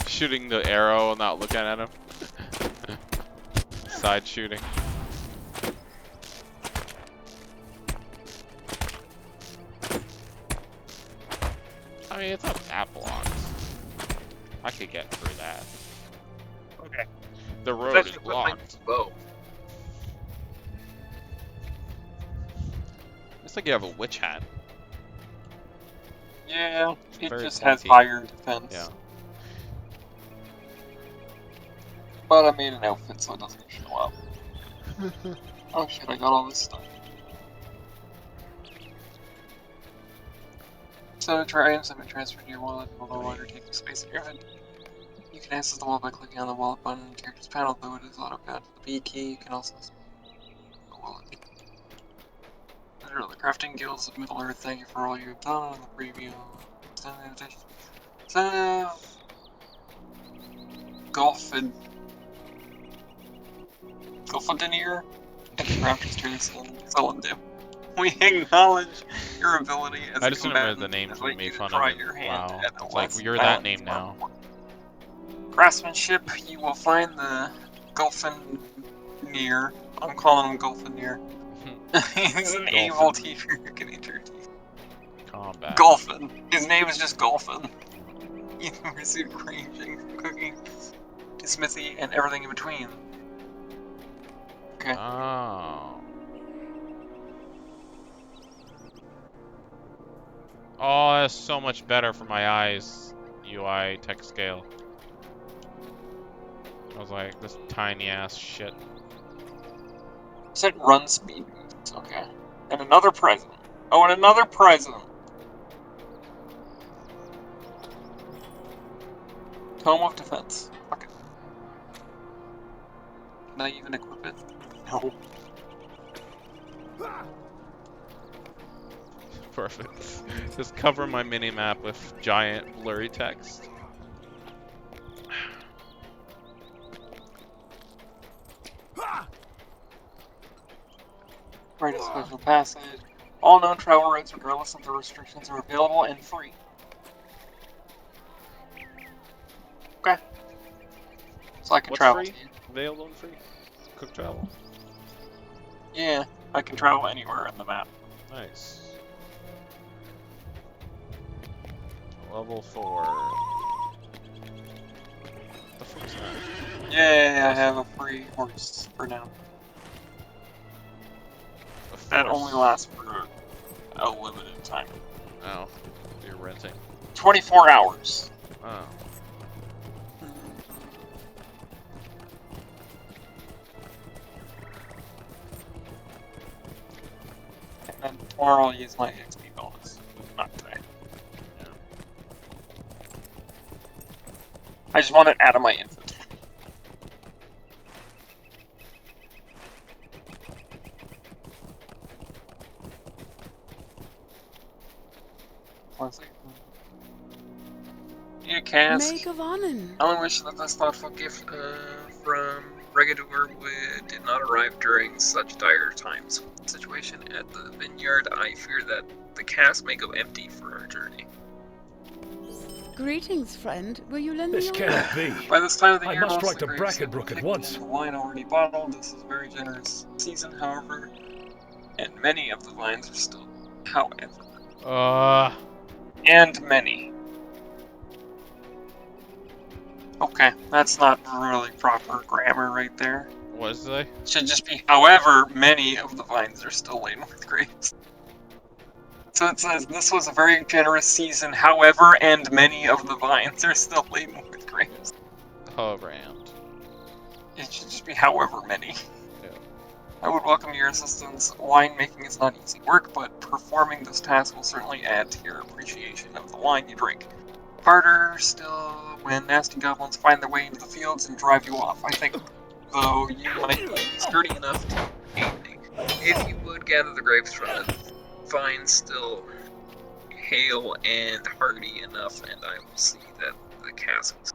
Shooting the arrow and not looking at him. Side shooting. I mean, it's not that blocks. I could get through that.
Okay.
The road is blocked.
Bow.
Looks like you have a witch hat.
Yeah, it
Very
just has
clunky.
higher defense.
Yeah.
But I made an outfit so it doesn't show up. Oh shit, I got all this stuff. So try items have been transferred to your wallet and will no longer take up space in your head. You can access the wallet by clicking on the wallet button in the character's panel, though it is auto-bound to the B key. You can also the wallet. Under the crafting guilds of Middle Earth, thank you for all you have done on the preview. Send an invitation. Send Golfadinier and Raptors Jason Zelandip. We acknowledge your ability as
I
a
just remember
combatant
the name
and
from
like
me
you to
fun
try
of
your
it.
hand
Wow.
at the
It's like,
less
you're that name now.
Craftsmanship, you will find the Golfadinier. I'm calling him Golfadinier. He's an evil teacher who can eat your teeth.
Combat.
Golfin. His name is just Golfin. You receive ranging, cooking, to smithy, and everything in between. Okay.
Oh. Oh, that's so much better for my eyes. UI text scale. I was like, this tiny ass shit.
Said run speed. Okay. And another present. Oh, and another present. Tome of Defense. Okay. I even equip it? No.
Perfect. Just cover my mini-map with giant blurry text.
Right of special passage. All known travel routes, regardless of the restrictions, are available and free. Okay. So I can
What's
travel
free?
to you.
Available and free? Quick travel?
Yeah, I can travel anywhere in the map.
Nice. Level 4. What the fuck's that?
Yay, I have a free horse for now. That only lasts for a limited time.
Oh, you're renting.
24 hours.
Oh.
And then tomorrow I'll use my XP bonus. Not today.
Yeah.
I just want it out of my inventory. One second. Need a cask.
Make of Annen.
I only wish that this thoughtful gift from Regador did not arrive during such dire times. Situation at the vineyard, I fear that the cask may go empty for our journey.
Greetings, friend. Will you lend
This
me
cannot be.
By this time of the
I
year,
must
most
write
of
to
the grapes have
Brackenbrook
been
at
picked
once.
and the wine already bottled. This is a very generous season, however, and many of the vines are still, however. And many. Okay, that's not really proper grammar right there.
What does it say?
Should just be, however, many of the vines are still laden with grapes. So it says, this was a very generous season, however, and many of the vines are still laden with grapes.
However, and.
It should just be however many.
Yeah.
I would welcome your assistance. Winemaking is not easy work, but performing this task will certainly add to your appreciation of the wine you drink. Harder still when nasty goblins find their way into the fields and drive you off. I think, though, you might be sturdy enough to aid me. If you would gather the grapes from the vines still hale and hardy enough, and I will see that the cask is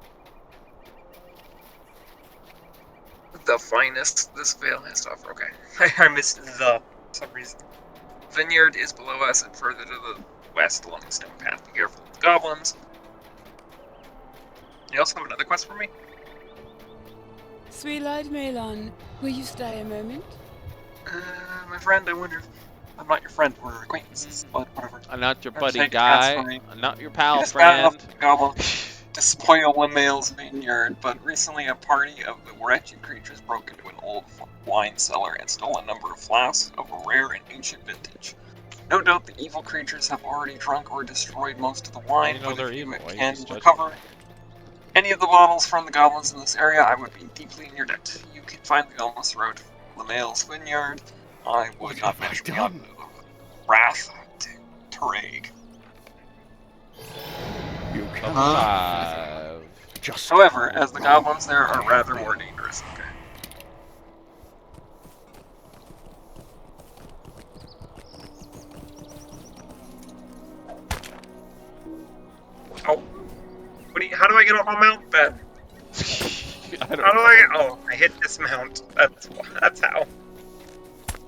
the finest this vale has to offer. Okay, I missed the for some reason. Vineyard is below us and further to the west along the stone path. Be careful of the goblins. You also have another quest for me?
Sweet-eyed Melon, will you stay a moment?
My friend, I wonder if I'm not your friend, we're acquaintances, but whatever.
I'm not your
I'm
buddy
taking
guy.
cats for me.
I'm not your pal
It is bad enough
friend.
for the goblin to spoil Lemale's vineyard, but recently a party of the wretched creatures broke into an old wine cellar and stole a number of flasks of a rare and ancient vintage. No doubt the evil creatures have already drunk or destroyed most of the wine,
You know
but
they're
if you
evil. Why you
can
just judge
recover any of the bottles from the goblins in this area, I would be deeply in your debt. You can find the goblins throughout Lemale's vineyard. I would not mention the wrath to Tereg.
You cannot.
However, as the goblins there are rather more dangerous. Okay. Oh. How do I get off my mount bed?
How do
I get? Oh, I hit dismount. That's how.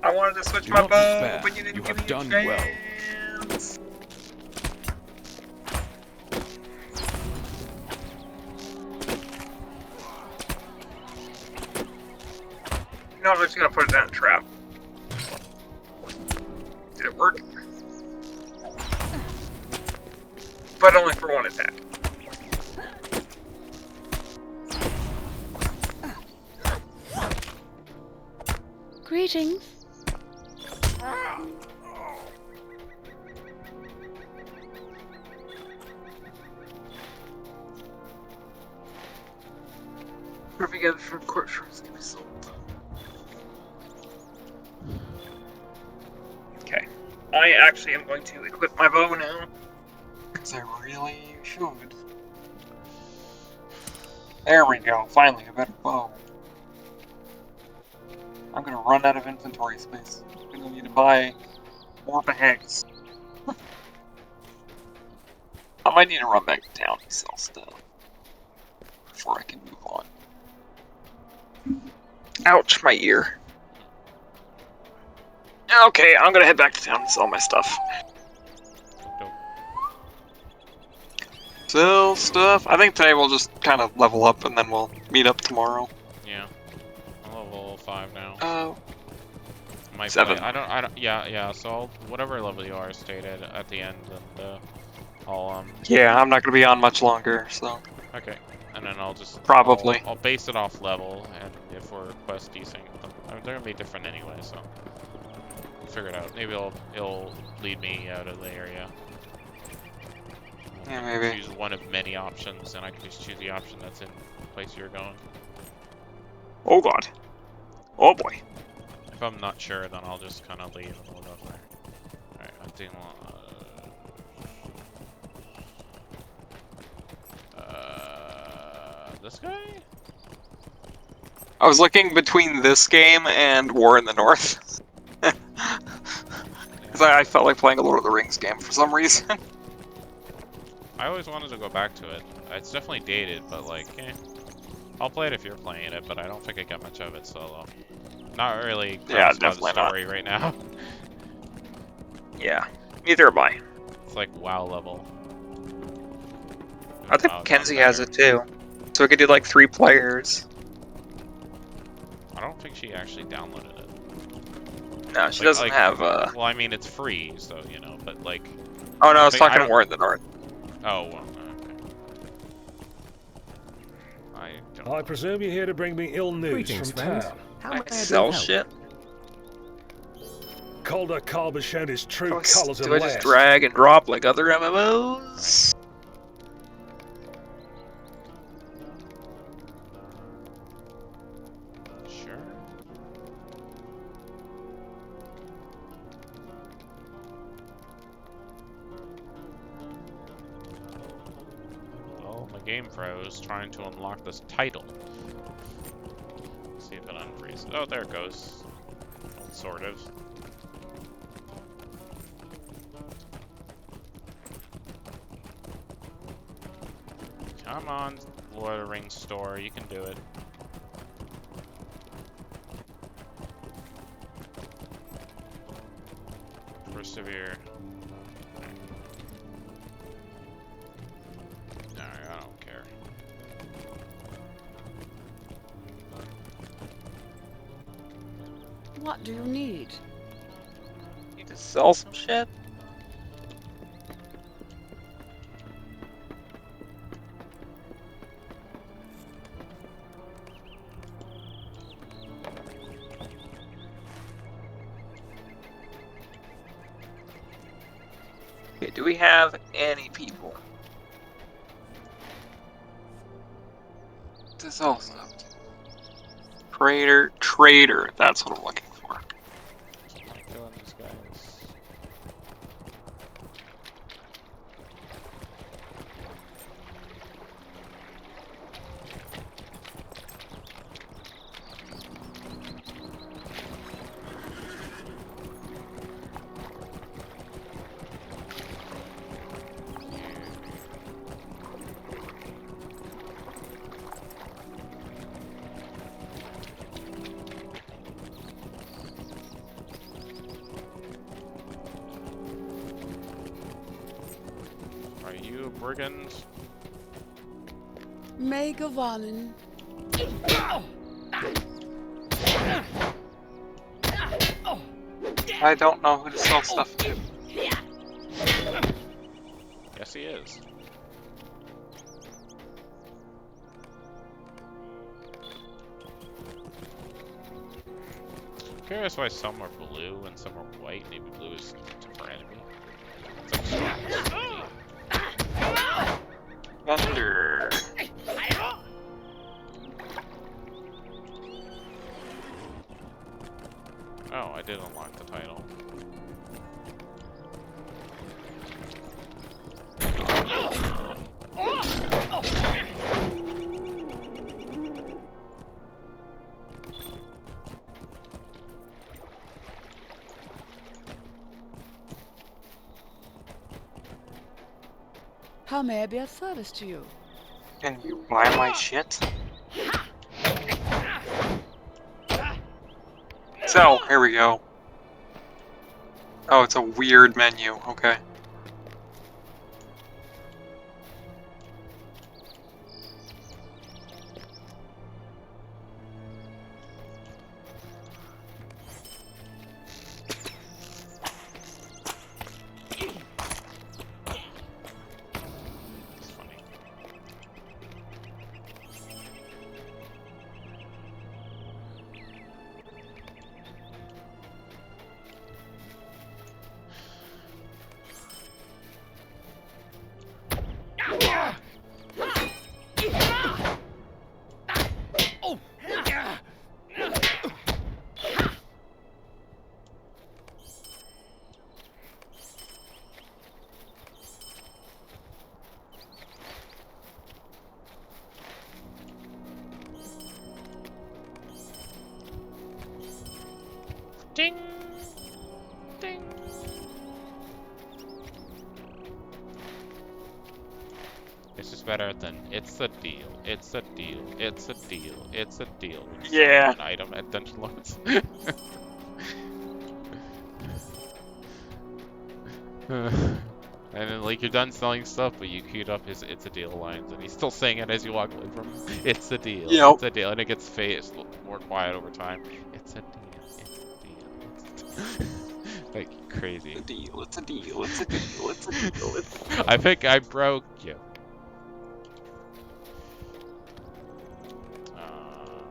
I wanted to switch my bow, but you didn't give me a chance. No, I'm just gonna put it down in a trap. Did it work? But only for one attack.
Greetings.
Perfect together from courtrooms can be sold. Okay. I actually am going to equip my bow now. Because I really should. There we go. Finally, a better bow. I'm gonna run out of inventory space. I'm gonna need to buy more bags. I might need to run back to town and sell stuff before I can move on. Ouch, my ear. Okay, I'm gonna head back to town and sell my stuff. Sell stuff. I think today we'll just kind of level up and then we'll meet up tomorrow.
Yeah. I'm level 5 now.
Oh.
7. I don't. Yeah. So whatever level you are, stated at the end, and I'll
Yeah, I'm not gonna be on much longer, so.
Okay. And then I'll just
probably.
I'll base it off level, and if we're quest desync, they're gonna be different anyway, so we'll figure it out. Maybe it'll lead me out of the area.
Yeah, maybe.
Choose one of many options, and I can just choose the option that's in the place you're going.
Oh god. Oh boy.
If I'm not sure, then I'll just kind of leave and we'll go there. Alright, I'm doing this guy?
I was looking between this game and War in the North. Because I felt like playing a Lord of the Rings game for some reason.
I always wanted to go back to it. It's definitely dated, but like, I'll play it if you're playing it, but I don't think I got much of it solo. Not really.
Yeah,
By
definitely
the story right now.
Yeah, neither am I.
It's like WoW level.
I think Mackenzie has it too, so we could do like 3 players.
I don't think she actually downloaded it.
No, she doesn't have.
Well, I mean, it's free, so you know, but like.
Oh no, I was talking War in the North.
Oh well, okay.
I presume you're here to bring me ill news
Greetings,
from
friend.
town.
How may I
Sell
help?
shit.
Calder Carb has shown his true colours at
Do I just
last.
drag and drop like other MMOs?
Sure. Well, my game froze trying to unlock this title. See if it unfreezes. Oh, there it goes. Sort of. Come on, Lord of the Rings store, you can do it. Persevere. Alright, I don't care.
What do you need?
Need to sell some shit? Okay, do we have any people? This also. Trader, that's what I'm looking for.
Killing these guys. Are you a brigand?
Megavanen.
I don't know who to sell stuff to.
Yes, he is. I'm curious why some are blue and some are white. Maybe blue is for enemy. It's like
Thunder.
oh, I did unlock the title.
How may I be of service to you?
Can you buy my shit? So, here we go. Oh, it's a weird menu. Okay.
Ding! Ding! This is better than it's a deal, it's a deal, it's a deal, it's a deal.
Yeah.
An item at Dungeon Lords. And then, like, you're done selling stuff, but you queued up his "It's a Deal" lines, and he's still saying it as you walk away from him. It's a deal.
Yep.
It's a deal, and it gets more quiet over time. It's a deal. It's a deal. It's a deal. Like crazy.
It's a deal. It's a deal. It's a deal. It's a deal. It's a deal.
I think I broke you.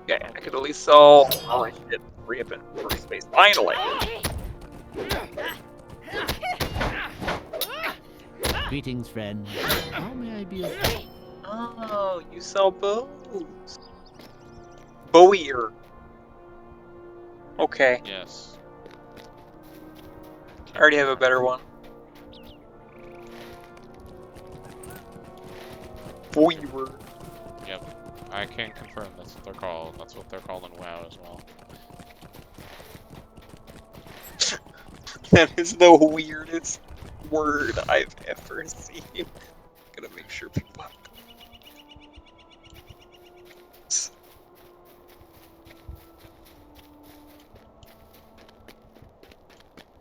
Okay, I could at least sell. Oh shit! Free up in first space. Finally.
Greetings, friend. How may I be of...
Oh, you sell bows. Bowier. Okay.
Yes.
I already have a better one. Bowier.
Yep. I can confirm that's what they're called. That's what they're called in WoW as well.
That is the weirdest word I've ever seen. Gotta make sure people have.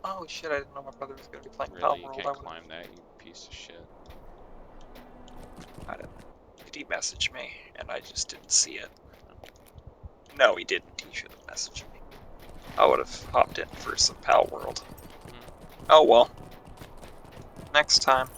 Oh shit, I didn't know my brother was gonna be playing
Really, you
Palworld.
can't climb that, you piece of shit.
I didn't. Did he message me and I just didn't see it? No, he didn't. He should have messaged me. I would have hopped in for some Palworld. Oh well. Next time.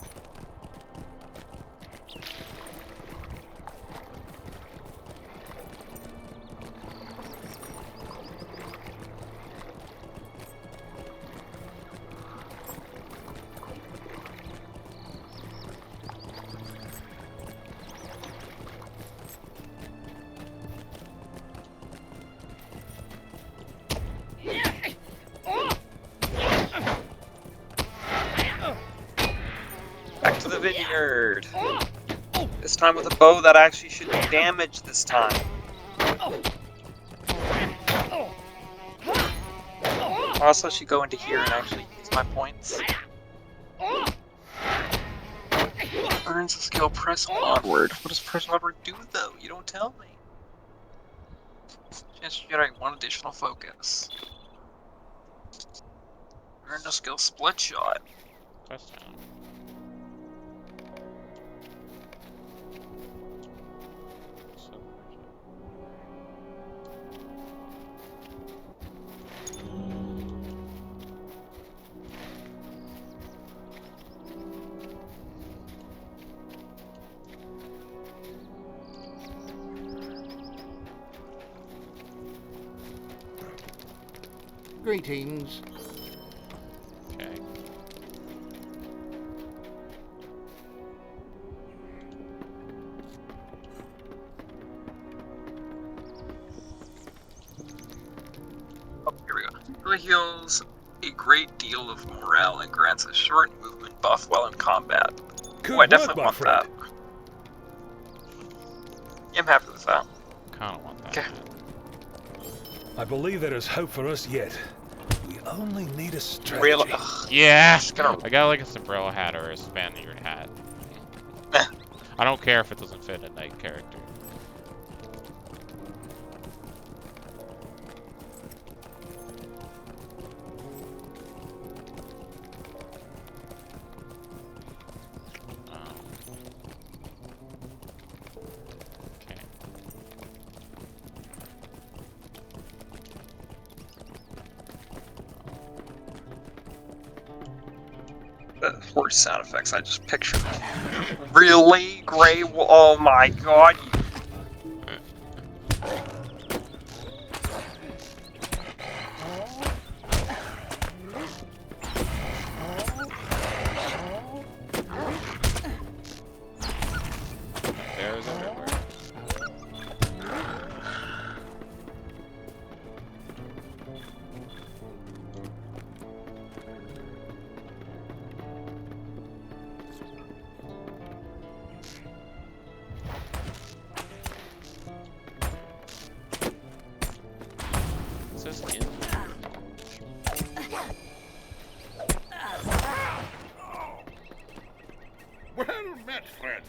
Back to the vineyard. This time with a bow that actually should do damage this time. I also should go into here and actually use my points. Earns a skill, press onward. What does press onward do though? You don't tell me. Chance to generate 1 additional focus. Earn a skill, split shot.
Press down.
Greetings.
Okay.
Oh, here we go. Really heals a great deal of morale and grants a short movement buff while in combat.
Good
Oh, I definitely
work, my
want
friend.
that. Yeah, I'm happy with that.
Kinda want that.
Okay.
I believe there is hope for us yet. We only need a strategy.
Real.
Yeah!
Just gonna...
I got like a sombrero hat or a Spaniard hat. I don't care if it doesn't fit a knight character. Okay.
The horse sound effects, I just picture them. Really? Gray? Oh my god.
Bears everywhere. It says in.
Well met, friend.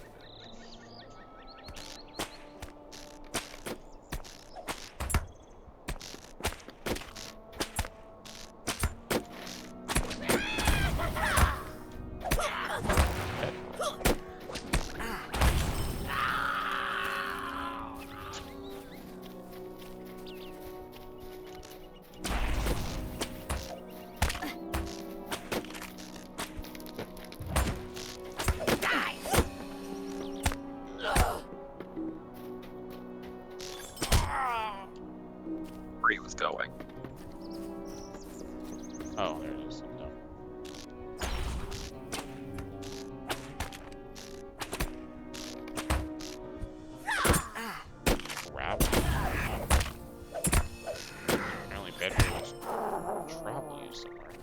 Where he was going.
Oh, there it is. No. Crap. Apparently bedroom was travel use somewhere.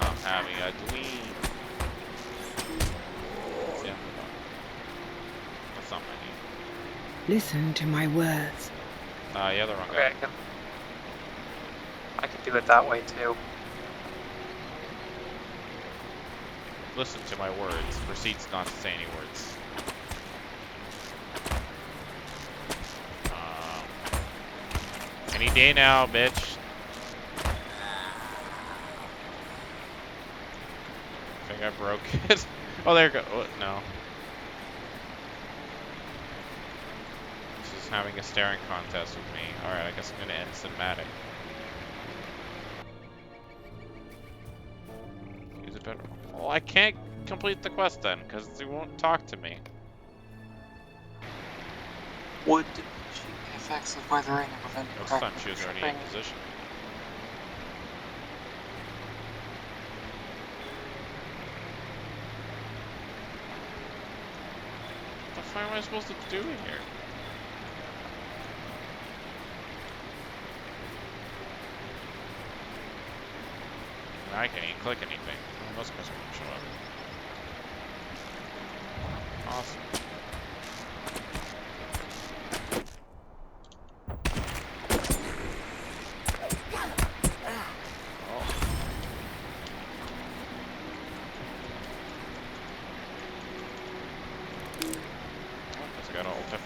I'm having a dream. Yeah. That's not my name.
Listen to my words.
Yeah, the wrong
Okay,
guy.
I can do it that way too.
Listen to my words. Proceeds not to say any words. Any day now, bitch. I think I broke it. Oh, there it goes. Oh, no. She's having a staring contest with me. Alright, I guess I'm gonna end cinematic. Use a better. Well, I can't complete the quest then, because they won't talk to me.
Would effects of weathering and preventing
Most
crack
time she was already in
tripping.
position. What the fuck am I supposed to do here? I can't even click anything. Most customers won't show up. Awesome. Just got ult F4.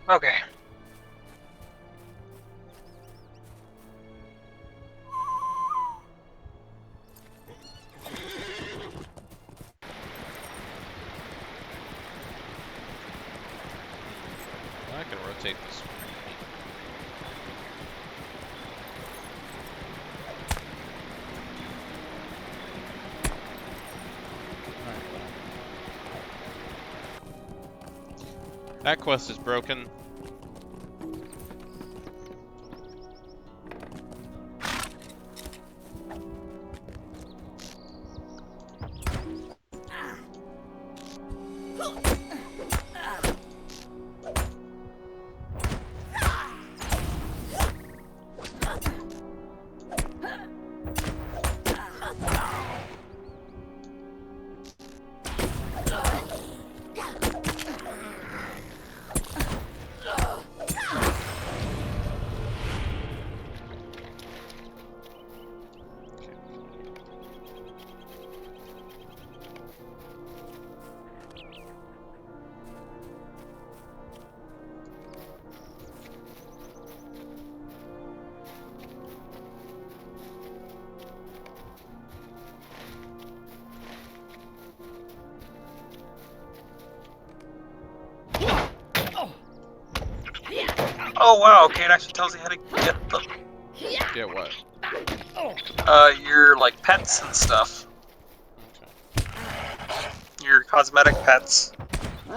Okay.
I can rotate this. That quest is broken.
Oh wow, okay, it actually tells you how to get them.
Get what?
Your, like, pets and stuff.
Okay.
Your cosmetic pets. You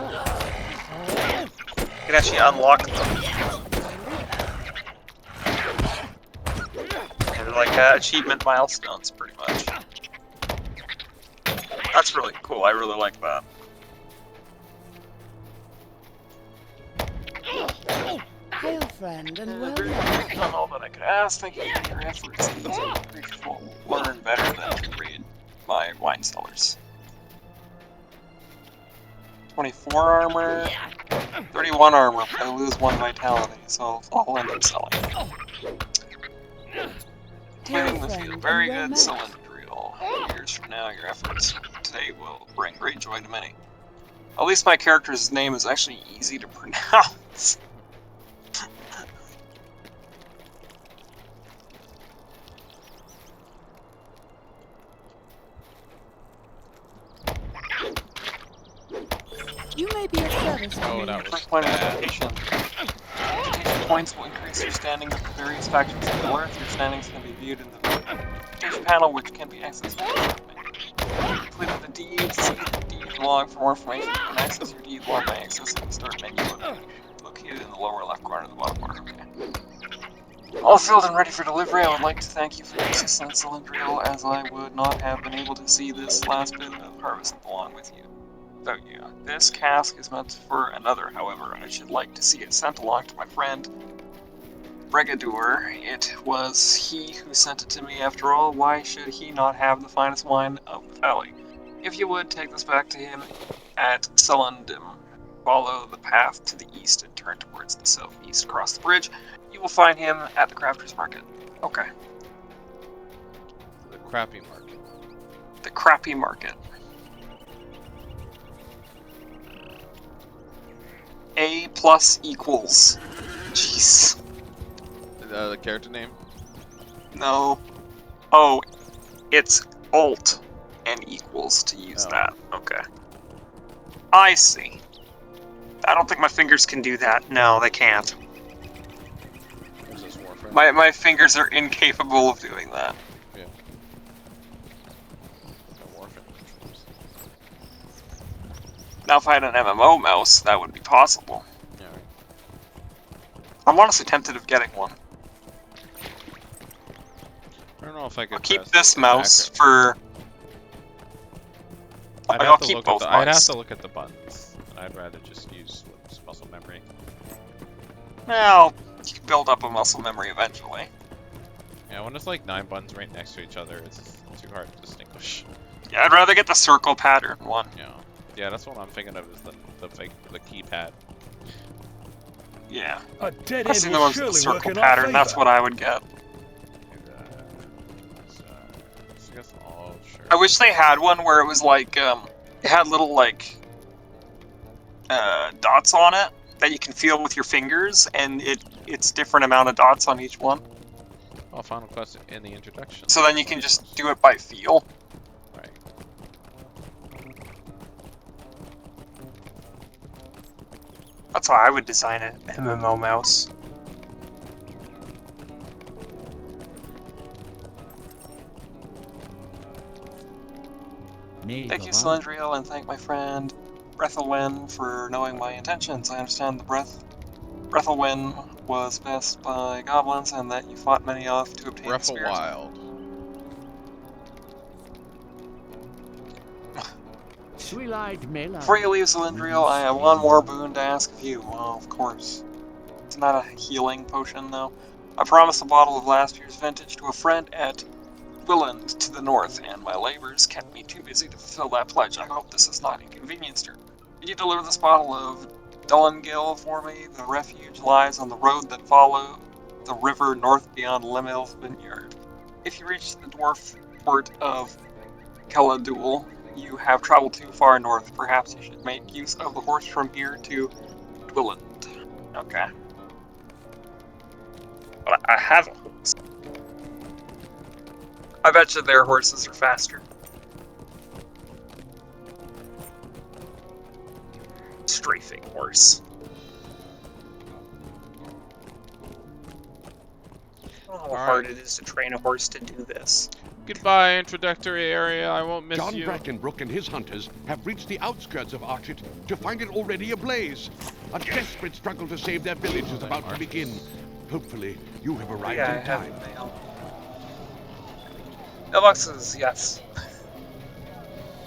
can actually unlock them. They're like achievement milestones, pretty much. That's really cool, I really like that.
Hail, friend, and welcome.
I've done all that I could ask. Thank you for your efforts. These will learn better than to read my wine cellars. 24 armor, 31 armor. I lose 1 vitality, so I'll end up selling. Completing the field. Very good, Cylindrial. Years from now, your efforts today will bring great joy to many. At least my character's name is actually easy to pronounce.
You may be of service to
Oh,
me.
that was
First point of
bad.
education. Education points will increase your standing with the various factions of the Earth. Your standings can be viewed in the education panel, which can be accessed by completing the deeds. See the deed log for more information. You can access your deed log by accessing the start menu located in the lower left corner of the bottom bar. Okay. All filled and ready for delivery. I would like to thank you for your assistance, Cylindrial, as I would not have been able to see this last bit of harvest along with you. Without you. This cask is meant for another, however. I should like to see it sent along to my friend Brigadour. It was he who sent it to me after all. Why should he not have the finest wine of the valley? If you would, take this back to him at Celundum. Follow the path to the east and turn towards the southeast across the bridge. You will find him at the Crafters Market. Okay.
The crappy market.
The Crappy Market. A plus equals. Jeez.
The character name?
No. Oh, it's alt and equals to use that. Okay. I see. I don't think my fingers can do that. No, they can't.
Is this Warframe?
My fingers are incapable of doing that.
Yeah. Warframe.
Now, if I had an MMO mouse, that would be possible.
Yeah. Right.
I'm honestly tempted of getting one.
I don't know if I could.
I'll keep
press
this
the
mouse
back
for. I'll keep
look
both.
I'd have to look at the buttons. And I'd rather just use muscle memory.
Well, you can build up a muscle memory eventually.
Yeah, when it's like 9 buttons right next to each other, it's too hard to distinguish.
Yeah, I'd rather get the circle pattern one.
Yeah, that's what I'm thinking of is the keypad.
Yeah.
A dead
I've
end
seen the
will
ones with the
surely work
circle
in our
pattern. That's
favor.
what I would get.
Oh, sure.
I wish they had one where it was like, it had little like dots on it, that you can feel with your fingers, and it's different amount of dots on each one.
Oh, final quest in the introduction.
So then you can just do it by feel.
Right.
That's how I would design an MMO mouse. Thank you, Cylindriel, and thank my friend Brethelwen for knowing my intentions. I understand the Brethelwen was passed by goblins and that you fought many off to obtain the spirit.
Wild.
Before you leave, Cylindriel, I have one more boon to ask of you. Well, of course. It's not a healing potion, though. I promised a bottle of last year's vintage to a friend at Willand to the north, and my labors kept me too busy to fulfill that pledge. I hope this has not inconvenienced her. Could you deliver this bottle of Dullengill for me? The refuge lies on the road that follows the river north beyond Lemil's vineyard. If you reach the dwarf port of Caladul, you have traveled too far north. Perhaps you should make use of the horse from here to Dwilland. Okay. But I have a horse. I bet you their horses are faster. Strafing horse. I don't know how hard it is to train a horse to do this.
Goodbye, introductory area. I won't miss
John
you.
Brackenbrook and his hunters have reached the outskirts of Archit to find it already ablaze. A desperate struggle to save their village is about to begin. Hopefully, you have arrived in time.
Mailbox is yes.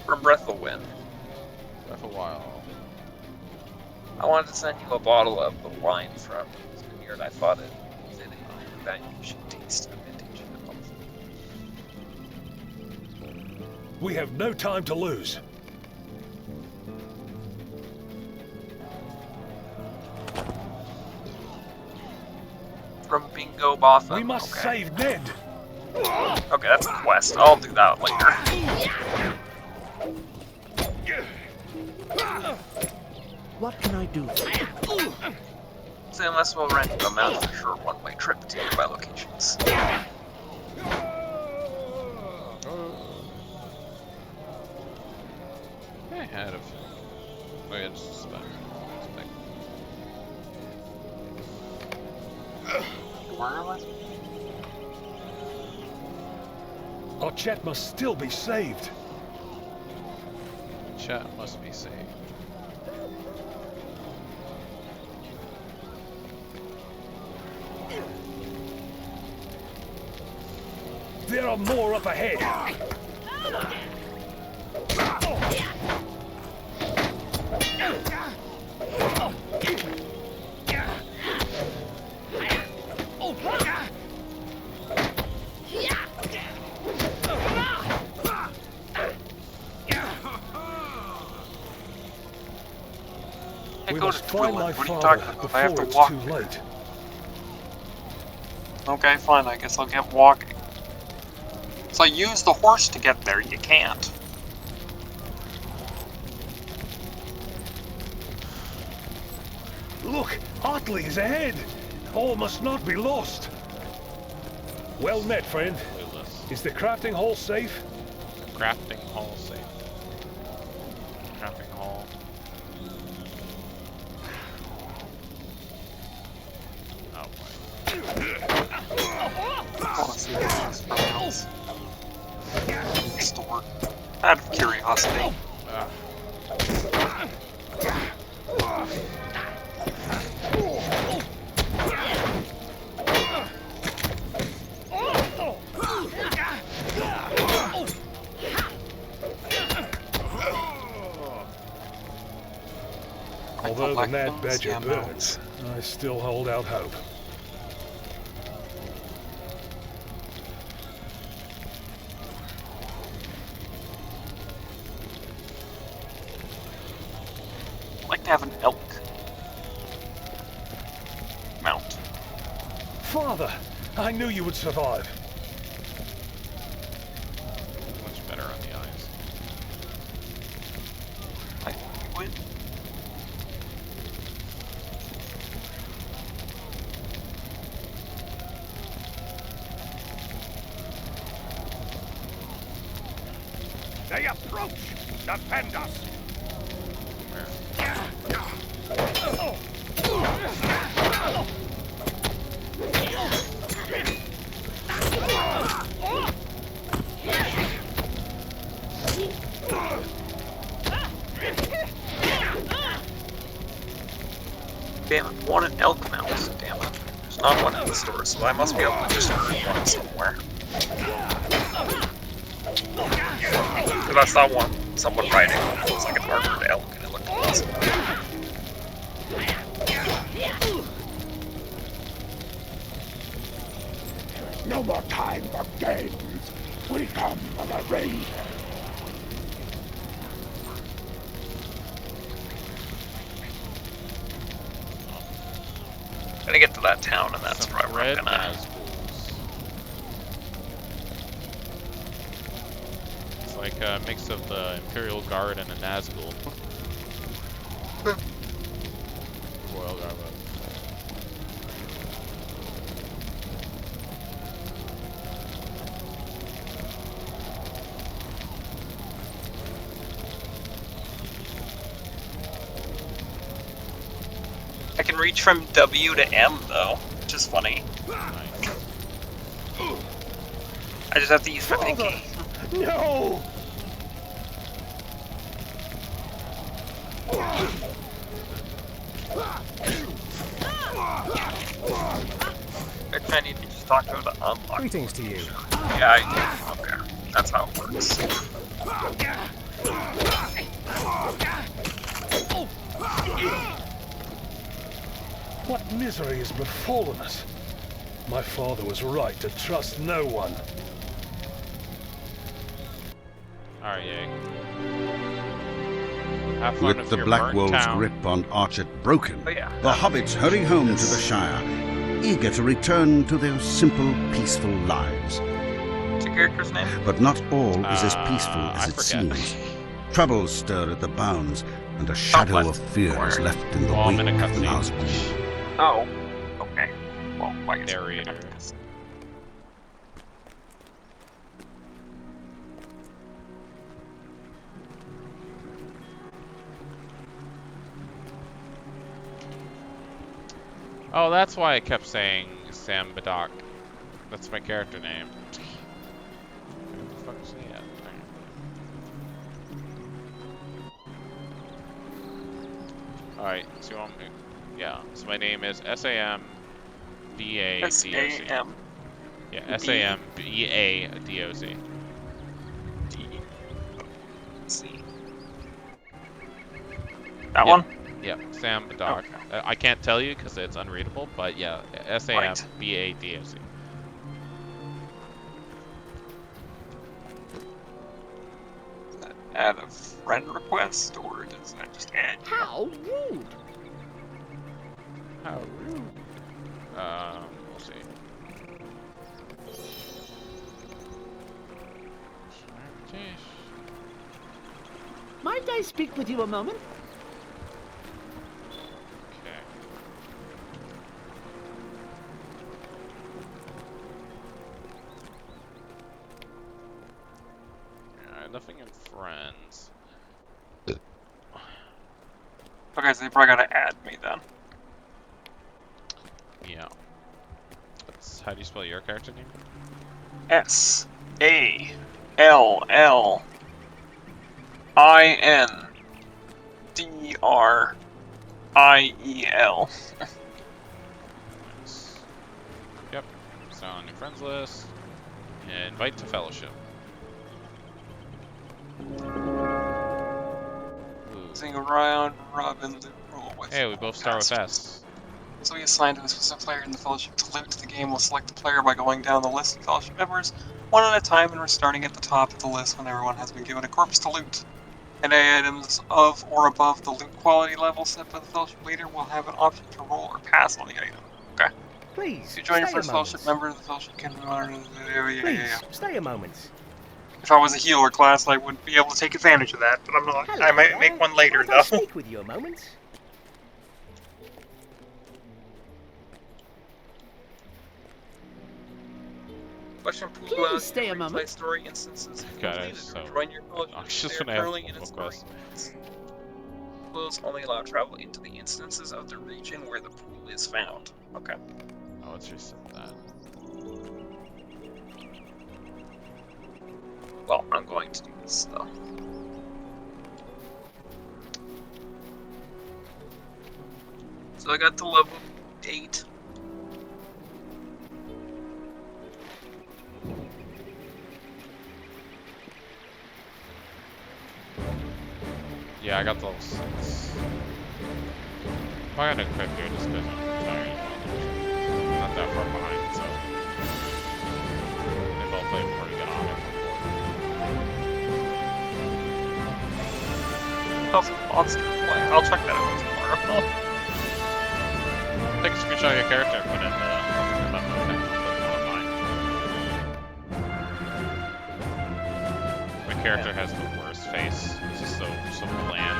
From Brethelwen.
Brethelwild.
I wanted to send you a bottle of the wine from his vineyard. I thought it fitting that you should taste the vintage.
We have no time to lose.
From Bingo Botham.
We must save Ned.
Okay, that's a quest. I'll do that later.
What can I do?
So unless we'll rent a mount for sure one-way trip to nearby locations.
I had a few. Oh yeah, just about.
Our chat must still be saved.
Chat must be saved.
There are more up ahead.
I
We
go
must
to
find
Dwilland.
my
What are you
father
talking about? I
before
have to
it's
walk.
too late.
Okay, fine. I guess I'll get walking. So use the horse to get there. You can't.
Look, Otley is ahead. All must not be lost. Well met, friend. Is the crafting hall safe?
Crafting hall safe. Crafting hall. Oh
boy. Store. Out of curiosity.
Although the mad badger burns, I still hold out hope.
I'd like to have an elk mount.
Father, I knew you would survive.
Much better on the eyes.
I think we would.
They approach! Defend us!
Damn it, one an elk mount. Damn it. There's not one in the store, so I must be able to just find one somewhere. Because I saw someone riding. It was like an armored elk, and it looked awesome.
No more time for games. We come on a raid.
Gonna get to that town, and that's probably where I'm gonna.
It's like a mix of the Imperial Guard and a Nazgul. Royal Guard.
I can reach from W to M though, which is funny.
Nice.
I just have to use my pinky.
No!
I need to just talk to her to unlock.
Greetings to you.
Yeah, I do. Okay. That's how it works.
What misery has befallen us? My father was right to trust no one.
Alright, yay. Have fun
With the
your
Black
burnt
Wolf's
town.
grip on Archet broken,
Oh, yeah.
the hobbits hurry home to the Shire, eager to return to their simple, peaceful lives.
What's your character's name?
But not all is as peaceful as
I
it
forget.
seems. Troubles stir at the bounds, and a shadow of fear is left in the
Oh, I'm
wake
in a
of the
cutscene.
Nazgul.
Oh. Okay. Well, I guess.
Narrator. Oh, that's why I kept saying Sam Badok. That's my character name. Who the fuck is he at? Alright, so you want me? Yeah, so my name is S-A-M-B-A-D-O-C.
S-A-M.
Yeah, S-A-M-B-A-D-O-C.
D-O-C. That one?
Yep, Sam Badok.
Okay.
I can't tell you because it's unreadable, but yeah, S-A-M-B-A-D-O-C.
Add a friend request, or does that just add?
How rude!
How rude. We'll see.
Might I speak with you a moment?
Okay. Nothing in friends.
Okay, so they probably gotta add me then.
Yeah. How do you spell your character name?
S-A-L-L-I-N-D-R-I-E-L.
Nice. Yep. So on your friends list, invite to fellowship.
Sing around, Robin, rule with.
Hey, we both start with S.
So we assign to a specific player in the Fellowship to loot. The game will select the player by going down the list of Fellowship members one at a time, and we're starting at the top of the list when everyone has been given a corpse to loot. And any items of or above the loot quality level set by the Fellowship leader will have an option to roll or pass on the item. Okay.
Please,
If you join your
stay a
first
moment.
Fellowship member, the Fellowship can...
Please, stay a moment.
If I was a healer class, I would be able to take advantage of that, but I'm not.
Hello
I might
there.
make one later,
Might I
though.
speak with you a moment?
Question pool
Please
allows
stay
you
a
to replay
moment.
story instances
God,
completed
it's
or
so
join your fellowship.
obnoxious
They
when
are
I have
currently in a
full
story.
quest.
Pools only allow travel into the instances of the region where the pool is found. Okay.
Oh, let's reset that.
Well, I'm going to do this though. So I got to level 8.
Yeah, I got the level 6. I gotta equip here just because I'm tired as well. I'm not that far behind, so if I'll play before you get on it.
How's monster play? I'll check that out tomorrow.
Take a screenshot of your character and put it in the My character has the worst face. It's just so bland.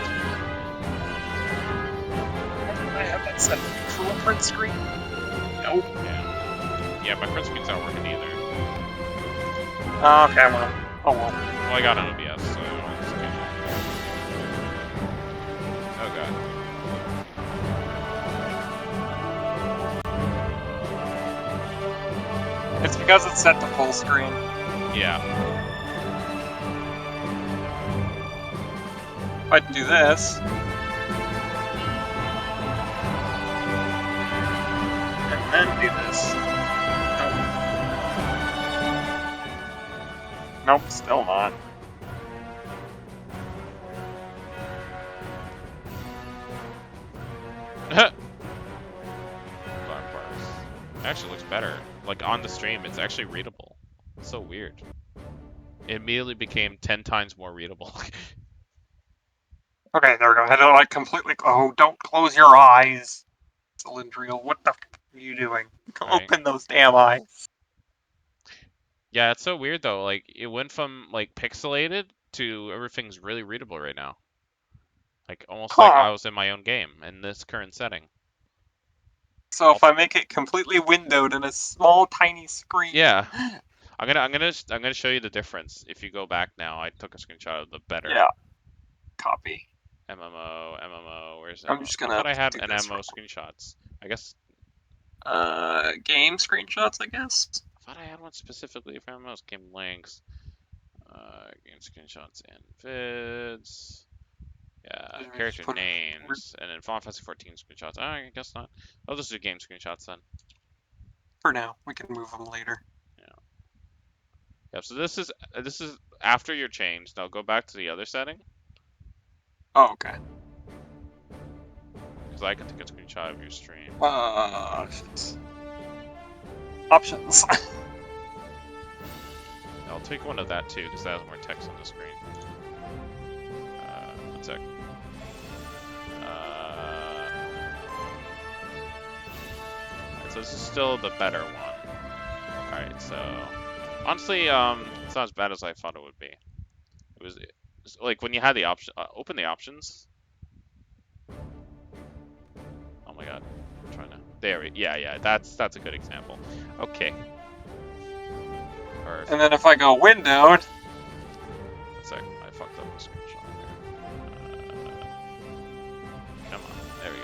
I have that set full print screen. Nope.
Yeah, my print screen's not working either.
Okay, well. Oh well.
Well, I got an OBS, so I don't just get it. Oh god.
It's because it's set to full screen.
Yeah.
If I do this. And then do this. Nope, still not.
It actually looks better. Like on the stream, it's actually readable. It's so weird. It immediately became 10 times more readable.
Okay, there we go. I had to like completely. Oh, don't close your eyes, Cylindrial. What the f are you doing?
Right.
Open those damn eyes.
Yeah, it's so weird though. Like it went from like pixelated to everything's really readable right now. Like almost like I was in my own game in this current setting.
So if I make it completely windowed and a small tiny screen.
Yeah. I'm gonna show you the difference. If you go back now, I took a screenshot of the better.
Yeah. Copy.
MMO, where's MMO?
I'm just gonna
I thought I had
do
an
this
MMO screenshots. I guess.
Game screenshots, I guess.
I thought I had one specifically for MMOs. Game links. Game screenshots and vids. Yeah, character names, and then Final Fantasy 14 screenshots. Oh, I guess not. I'll just do game screenshots then.
For now, we can move them later.
Yeah. Yeah. So this is after your change. Now go back to the other setting.
Oh, okay.
Because I can take a screenshot of your stream.
Options.
I'll take one of that too, because that has more text on the screen. One sec. So this is still the better one. Alright, so honestly, it's not as bad as I thought it would be. It was like when you had the option, open the options. Oh my god, I'm trying to. There, yeah, that's a good example. Okay.
And then if I go windowed.
One sec, I fucked up the screenshot there. Come on, there we go.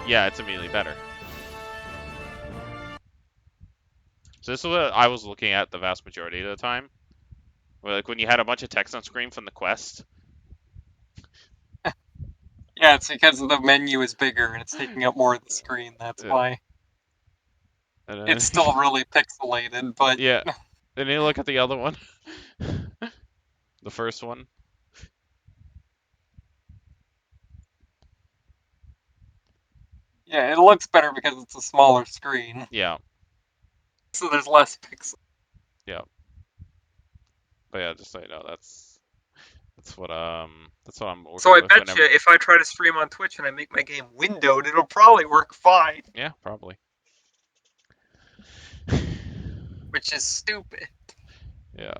Yeah, it's immediately better. So this is what I was looking at the vast majority of the time. Where, like when you had a bunch of text on screen from the quest.
Yeah, it's because the menu is bigger and it's taking up more of the screen. That's why. It's still really pixelated, but
yeah. And you look at the other one, the first one.
Yeah, it looks better because it's a smaller screen.
Yeah.
So there's less pixels.
Yeah. But yeah, just so you know, that's what I'm working
So I
with
bet you if I try to stream on Twitch and I make my game windowed, it'll probably work fine.
Yeah, probably.
Which is stupid.
Yeah.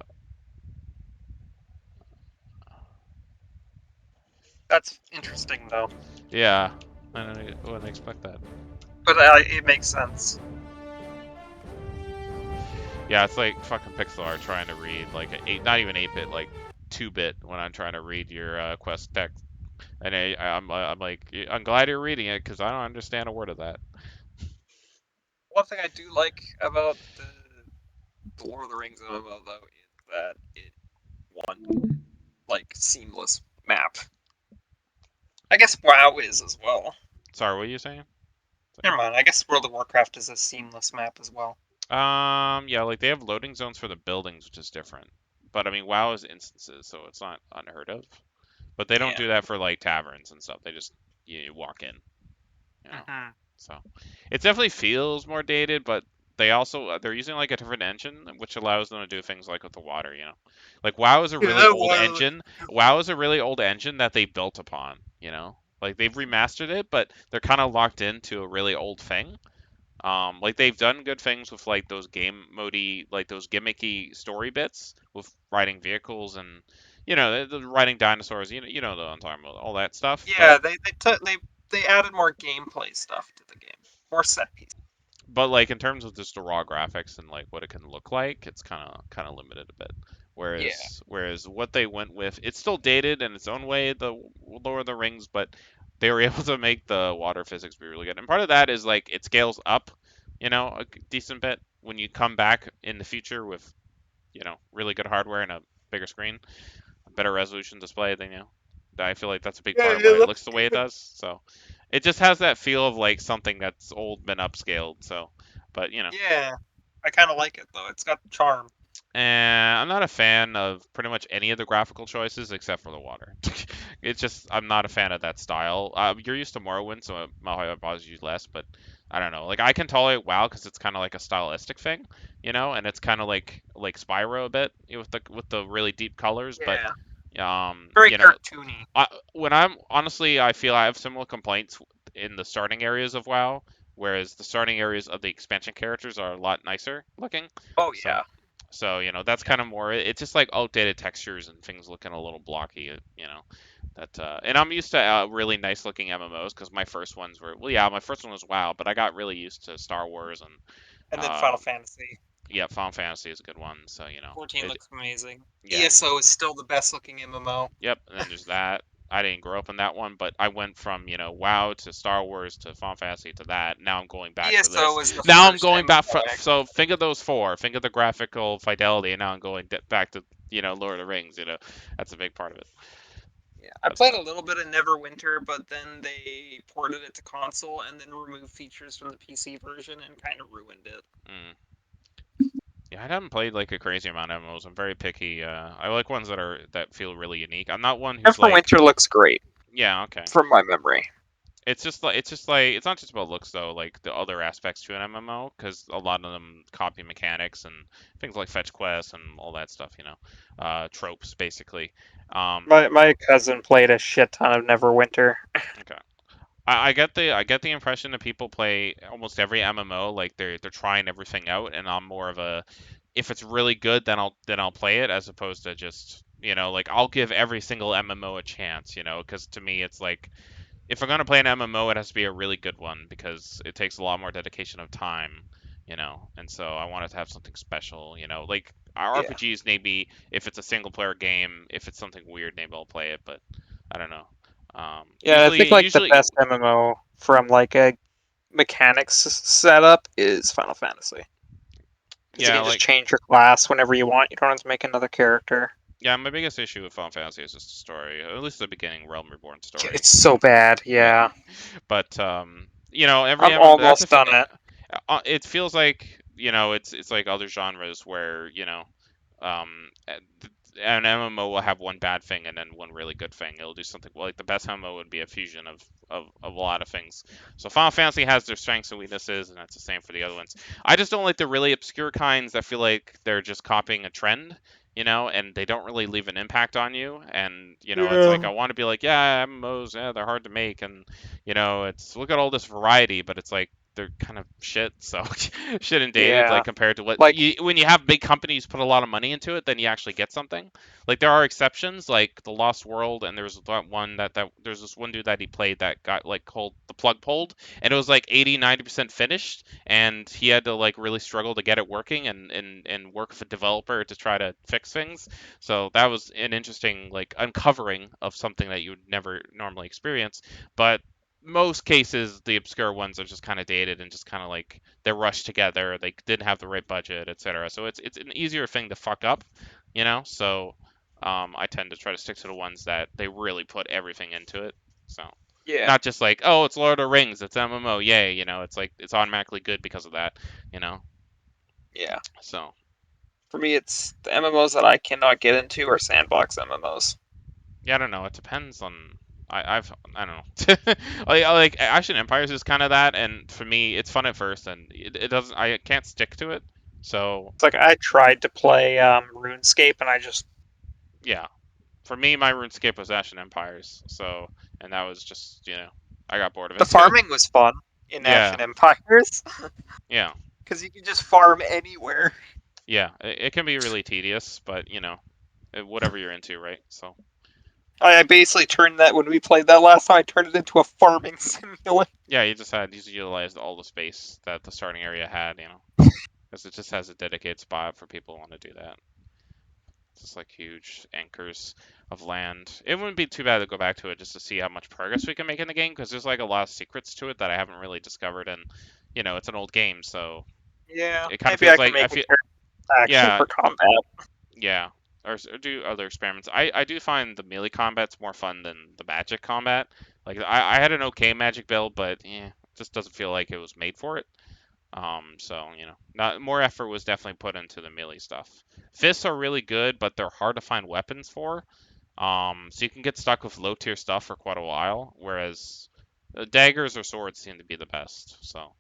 That's interesting, though.
Yeah, I wouldn't expect that.
But it makes sense.
Yeah, it's like fucking pixel art trying to read like not even 8-bit, like 2-bit when I'm trying to read your quest text. And I'm like, I'm glad you're reading it because I don't understand a word of that.
One thing I do like about the Lord of the Rings MMO though is that it one like seamless map. I guess WoW is as well.
Sorry, what are you saying?
Never mind. I guess World of Warcraft is a seamless map as well.
Yeah, like they have loading zones for the buildings, which is different. But I mean, WoW is instances, so it's not unheard of. But they don't
Yeah.
do that for like taverns and stuff. They just you walk in, you know.
Mm-hmm.
So it definitely feels more dated, but they're using like a different engine, which allows them to do things like with the water, you know. Like WoW is a really
Yeah,
old
WoW.
engine. WoW is a really old engine that they built upon, you know. Like they've remastered it, but they're kind of locked into a really old thing. Like they've done good things with like those game modi, like those gimmicky story bits with riding vehicles and the riding dinosaurs. You know what I'm talking about, all that stuff. But
Yeah, they added more gameplay stuff to the game, more set pieces.
but like in terms of just the raw graphics and like what it can look like, it's kind of limited a bit.
Yeah.
Whereas what they went with, it's still dated in its own way, the Lord of the Rings, but they were able to make the water physics be really good. And part of that is like it scales up, a decent bit when you come back in the future with, really good hardware and a bigger screen, a better resolution display. I feel like that's a big
Yeah,
part of why it looks the way it does. So it just has that feel of like something that's old been upscaled. So, but
Yeah. I kind of like it though. It's got charm.
and I'm not a fan of pretty much any of the graphical choices except for the water. It's just I'm not a fan of that style. You're used to Morrowind, so it might bother you less. But I don't know. Like I can tolerate WoW because it's kind of like a stylistic thing, and it's kind of like Spyro a bit with the really deep colors. But
Yeah. Very cartoony.
I feel I have similar complaints in the starting areas of WoW, whereas the starting areas of the expansion characters are a lot nicer looking.
Oh
So
yeah.
so, that's kind of more, it's just like outdated textures and things looking a little blocky, and I'm used to really nice looking MMOs because my first ones were, well, yeah, my first one was WoW, but I got really used to Star Wars
And then Final Fantasy.
yeah, Final Fantasy is a good one. So,
14 looks amazing.
yeah,
ESO is still the best looking MMO.
yep. And then there's that. I didn't grow up in that one, but I went from, WoW to Star Wars to Final Fantasy to that. Now I'm going back to
ESO
this.
is the
Now I'm
first
going back.
MMO
So think of those four. Think of the graphical fidelity, and now I'm going back to, Lord of the Rings. That's a big part of it.
Yeah, I played a little bit of Neverwinter, but then they ported it to console and then removed features from the PC version and kind of ruined it.
Yeah, I haven't played like a crazy amount of MMOs. I'm very picky. I like ones that feel really unique. I'm not one who's like.
Neverwinter looks great.
Yeah, okay.
From my memory.
It's not just about looks though, like the other aspects to an MMO, because a lot of them copy mechanics and things like fetch quests and all that stuff, tropes basically.
My cousin played a shit ton of Neverwinter.
Okay. I get the impression that people play almost every MMO like they're trying everything out, and I'm more of a, if it's really good then I'll play it, as opposed to just like I'll give every single MMO a chance, because to me it's like, if I'm gonna play an MMO, it has to be a really good one because it takes a lot more dedication of time, and so I want it to have something special, like our RPGs maybe if it's a single player game, if it's something weird maybe I'll play it, but I don't know.
Yeah, I think like the best MMO from like a mechanics setup is Final Fantasy. Because you can just change your class whenever you want. You don't have to make another character.
Yeah, my biggest issue with Final Fantasy is just the story. At least the beginning Realm Reborn story.
It's so bad, yeah.
But every
I'm almost done it.
It feels like it's like other genres where an MMO will have one bad thing and then one really good thing. It'll do something like the best MMO would be a fusion of a lot of things. So Final Fantasy has their strengths and weaknesses, and that's the same for the other ones. I just don't like the really obscure kinds that feel like they're just copying a trend, and they don't really leave an impact on you. And it's like I want to be like, yeah, MMOs, yeah, they're hard to make, and it's look at all this variety, but it's like they're kind of shit, so shit and dated,
Yeah.
like compared to what
Like,
when you have big companies put a lot of money into it, then you actually get something. Like there are exceptions, like the Lost World, and there's that one that there's this one dude that he played that got like the plug pulled, and it was like 80-90% finished, and he had to like really struggle to get it working and work with a developer to try to fix things. So that was an interesting like uncovering of something that you would never normally experience, but most cases, the obscure ones are just kind of dated and just kind of like they're rushed together. They didn't have the right budget, etc. So it's an easier thing to fuck up, you know. So I tend to try to stick to the ones that they really put everything into it. So
yeah.
not just like, oh, it's Lord of the Rings, it's MMO, yay, you know. It's like it's automatically good because of that, you know.
Yeah.
So
For me, it's the MMOs that I cannot get into are sandbox MMOs.
yeah, I don't know. It depends on. I don't know. like Action Empires is kind of that, and for me, it's fun at first, and it doesn't. I can't stick to it. So
It's like I tried to play RuneScape, and I just
yeah, for me, my RuneScape was Action Empires. So and that was just I got bored of
the
it too.
farming was fun in
Yeah,
Action Empires
yeah,
because you can just farm anywhere.
yeah. It can be really tedious, but whatever you're into, right? So
I basically turned that when we played that last time. I turned it into a farming simulator.
yeah, you just utilized all the space that the starting area had, because it just has a dedicated spot for people who want to do that. Just like huge anchors of land. It wouldn't be too bad to go back to it just to see how much progress we can make in the game, because there's like a lot of secrets to it that I haven't really discovered, and it's an old game, so
Yeah,
it kind of
maybe I
feels
can
like I
make a
feel
character actually
yeah,
for combat.
yeah, or do other experiments. I do find the melee combat's more fun than the magic combat. Like I had an okay magic build, but it just doesn't feel like it was made for it. So not more effort was definitely put into the melee stuff. Fists are really good, but they're hard to find weapons for. So you can get stuck with low tier stuff for quite a while, whereas daggers or swords seem to be the best. So,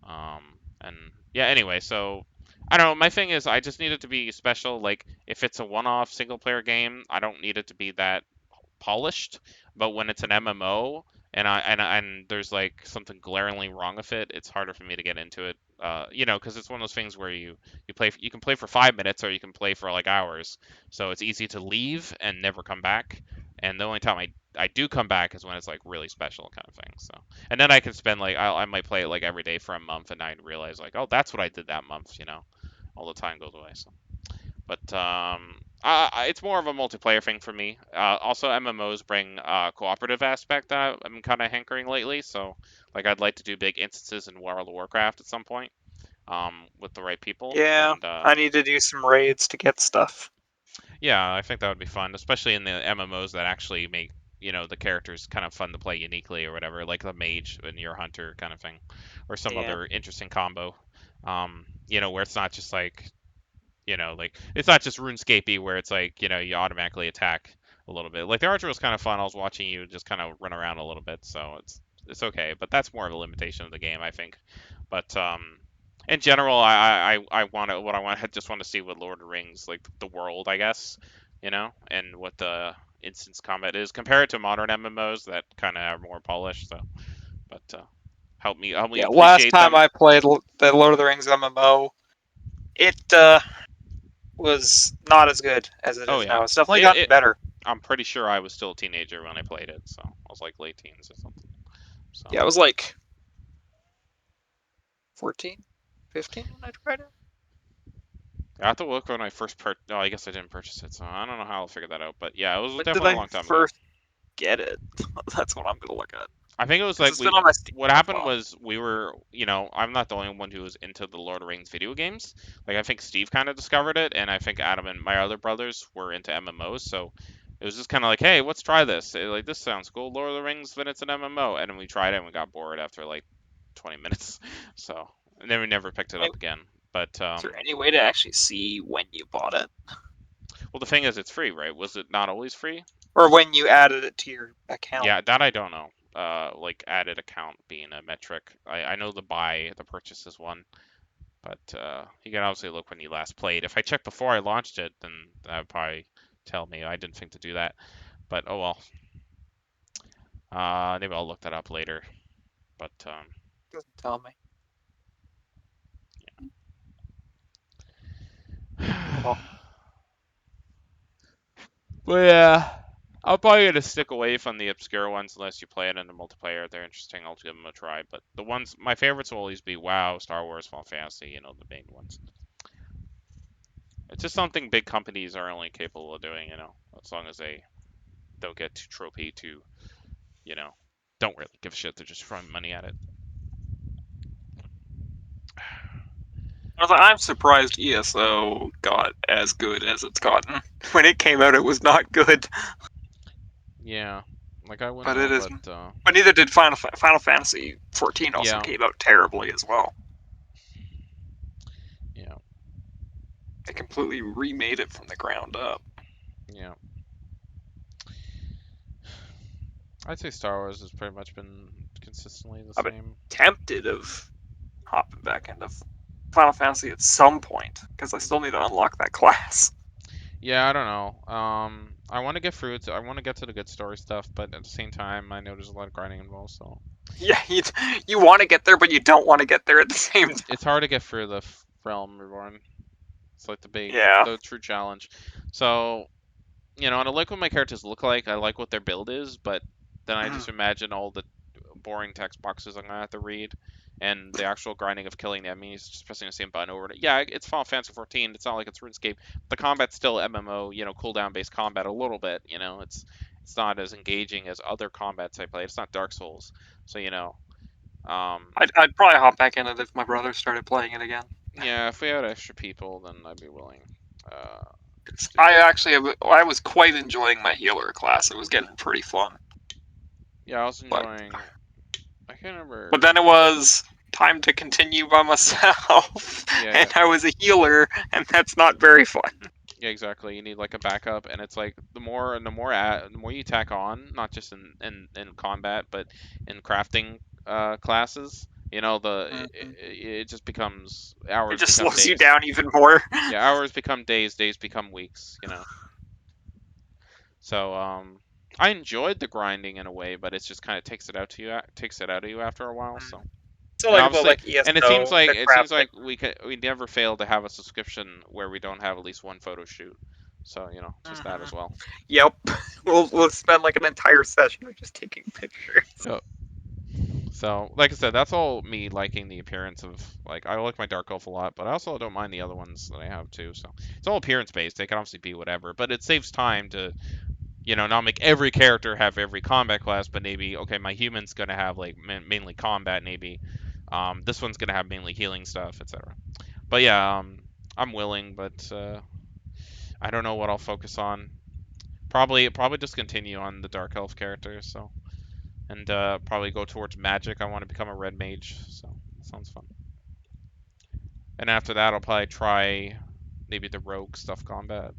and yeah, anyway, so I don't know. My thing is, I just need it to be special. Like, if it's a one-off single-player game, I don't need it to be that polished. But when it's an MMO and there's like something glaringly wrong with it, it's harder for me to get into it. Because it's one of those things where you can play for 5 minutes or you can play for like hours. So it's easy to leave and never come back. And the only time I do come back is when it's like really special kind of thing. So and then I can spend like I might play it like every day for a month and I realize like, oh, that's what I did that month. All the time goes away. So. But it's more of a multiplayer thing for me. Also, MMOs bring cooperative aspect that I'm kind of hankering lately. So, like, I'd like to do big instances in World of Warcraft at some point, with the right people.
Yeah,
And
I need to do some raids to get stuff.
yeah, I think that would be fun, especially in the MMOs that actually make the characters kind of fun to play uniquely or whatever, like the mage and your hunter kind of thing, or some
Yeah.
other interesting combo. Where it's not just like like it's not just RuneScapey where it's like, you automatically attack a little bit. Like the archer was kind of fun. I was watching you just kind of run around a little bit, so it's okay. But that's more of a limitation of the game, I think. But in general, I want to I just want to see what Lord of the Rings like the world, I guess, and what the instance combat is. Compare it to modern MMOs that kind of are more polished. So, but help me
Yeah, last
appreciate
time
them.
I played the Lord of the Rings MMO, it was not as good as it
Oh
is
yeah,
now. It's definitely gotten better.
I'm pretty sure I was still a teenager when I played it, so I was like late teens or something. So
Yeah, it was like 14, 15 when I tried it.
I have to look when I first Oh, I guess I didn't purchase it, so I don't know how I'll figure that out. But yeah, it was
When did
definitely a
I
long time ago.
first get it? That's what I'm gonna look at.
I think it was
Because
like
it's been on my Steam
what
for a
happened
while.
was we were, I'm not the only one who was into the Lord of the Rings video games. Like I think Steve kind of discovered it, and I think Adam and my other brothers were into MMOs, so it was just kind of like, hey, let's try this. Like this sounds cool, Lord of the Rings, then it's an MMO, and then we tried it and we got bored after like 20 minutes. So and then we never picked it
I mean,
up again. But
is there any way to actually see when you bought it?
well, the thing is, it's free, right? Was it not always free?
Or when you added it to your account?
Yeah, that I don't know. Like added account being a metric. I know the purchase is one, but you can obviously look when you last played. If I checked before I launched it, then that would probably tell me. I didn't think to do that, but oh well. Maybe I'll look that up later. But
Doesn't tell me. Oh.
But yeah, I'm probably gonna stick away from the obscure ones unless you play it in the multiplayer. If they're interesting, I'll give them a try. But the ones, my favorites will always be WoW, Star Wars, Final Fantasy. You know, the main ones. It's just something big companies are only capable of doing. You know, as long as they don't get too tropey, too, you know, don't really give a shit. They're just throwing money at it.
I'm surprised ESO got as good as it's gotten. When it came out, it was not good.
Yeah, like I wouldn't
But it
know,
is.
but
But neither did Final Fantasy 14. Also
yeah,
came out terribly as well.
yeah,
They completely remade it from the ground up.
yeah. I'd say Star Wars has pretty much been consistently the
I've been
same.
tempted of hopping back into Final Fantasy at some point because I still need to unlock that class.
Yeah, I don't know. I want to get through it. I want to get to the good story stuff, but at the same time, I know there's a lot of grinding involved. So
Yeah, you want to get there, but you don't want to get there at the same time.
it's hard to get through the Realm Reborn. It's like
Yeah.
the true challenge. So you know, and I like what my characters look like. I like what their build is, but then I just imagine all the boring text boxes I'm gonna have to read, and the actual grinding of killing the enemies, just pressing the same button over it. Yeah, it's Final Fantasy 14. It's not like it's RuneScape. The combat's still MMO, you know, cooldown based combat a little bit. You know, it's not as engaging as other combats I play. It's not Dark Souls, so you know.
I'd probably hop back in it if my brother started playing it again.
Yeah, if we had extra people, then I'd be willing.
I was quite enjoying my healer class. It was getting pretty fun.
Yeah, I was enjoying. I can't remember.
But then it was time to continue by myself,
Yeah.
and I was a healer, and that's not very fun.
Yeah, exactly. You need like a backup, and it's like the more you tack on, not just in combat, but in crafting classes. You know, it just becomes hours.
It just
become
slows you
days.
down even more.
Yeah, hours become days, days become weeks. You know. So I enjoyed the grinding in a way, but it just kind of takes it out of you after a while. So.
So
And
like about
obviously,
like ESO,
and it seems like
the crafting.
we never fail to have a subscription where we don't have at least one photo shoot. So you know, just that as well.
Yep, we'll spend like an entire session of just taking pictures.
Yep. So, like I said, that's all me liking the appearance of, like, I like my Dark Elf a lot, but I also don't mind the other ones that I have too. So it's all appearance based. They can obviously be whatever, but it saves time to, you know, not make every character have every combat class, but maybe, okay, my human's gonna have like mainly combat, maybe. This one's gonna have mainly healing stuff, etc. But yeah, I'm willing, but I don't know what I'll focus on. Probably just continue on the Dark Elf character. So, and probably go towards magic. I want to become a red mage. So that sounds fun. And after that, I'll probably try maybe the rogue stuff combat,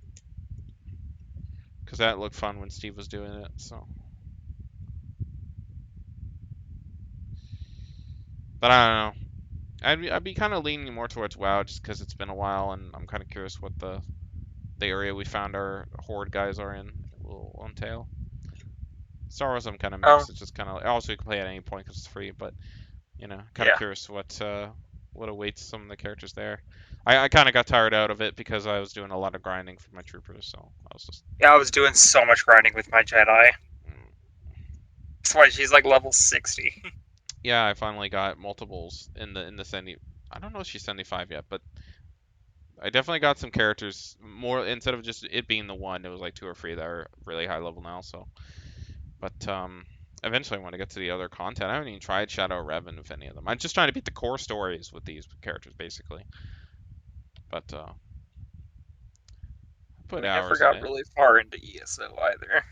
because that looked fun when Steve was doing it. So, but I don't know. I'd be kind of leaning more towards WoW just because it's been a while, and I'm kind of curious what the area we found our horde guys are in will entail. Star Wars, I'm kind of mixed. It's just kind of, also you can play at any point because it's free, but you know, kind of curious what awaits some of the characters there. I kind of got tired out of it because I was doing a lot of grinding for my troopers, so I was just.
Yeah, I was doing so much grinding with my Jedi. That's why she's like level 60.
Yeah, I finally got multiples in the 70. I don't know if she's 75 yet, but I definitely got some characters more, instead of just it being the one. It was like 2 or 3 that are really high level now. So, but eventually I want to get to the other content. I haven't even tried Shadow Revan with any of them. I'm just trying to beat the core stories with these characters, basically. But put
We
hours
never
in
got
it.
really far into ESO either.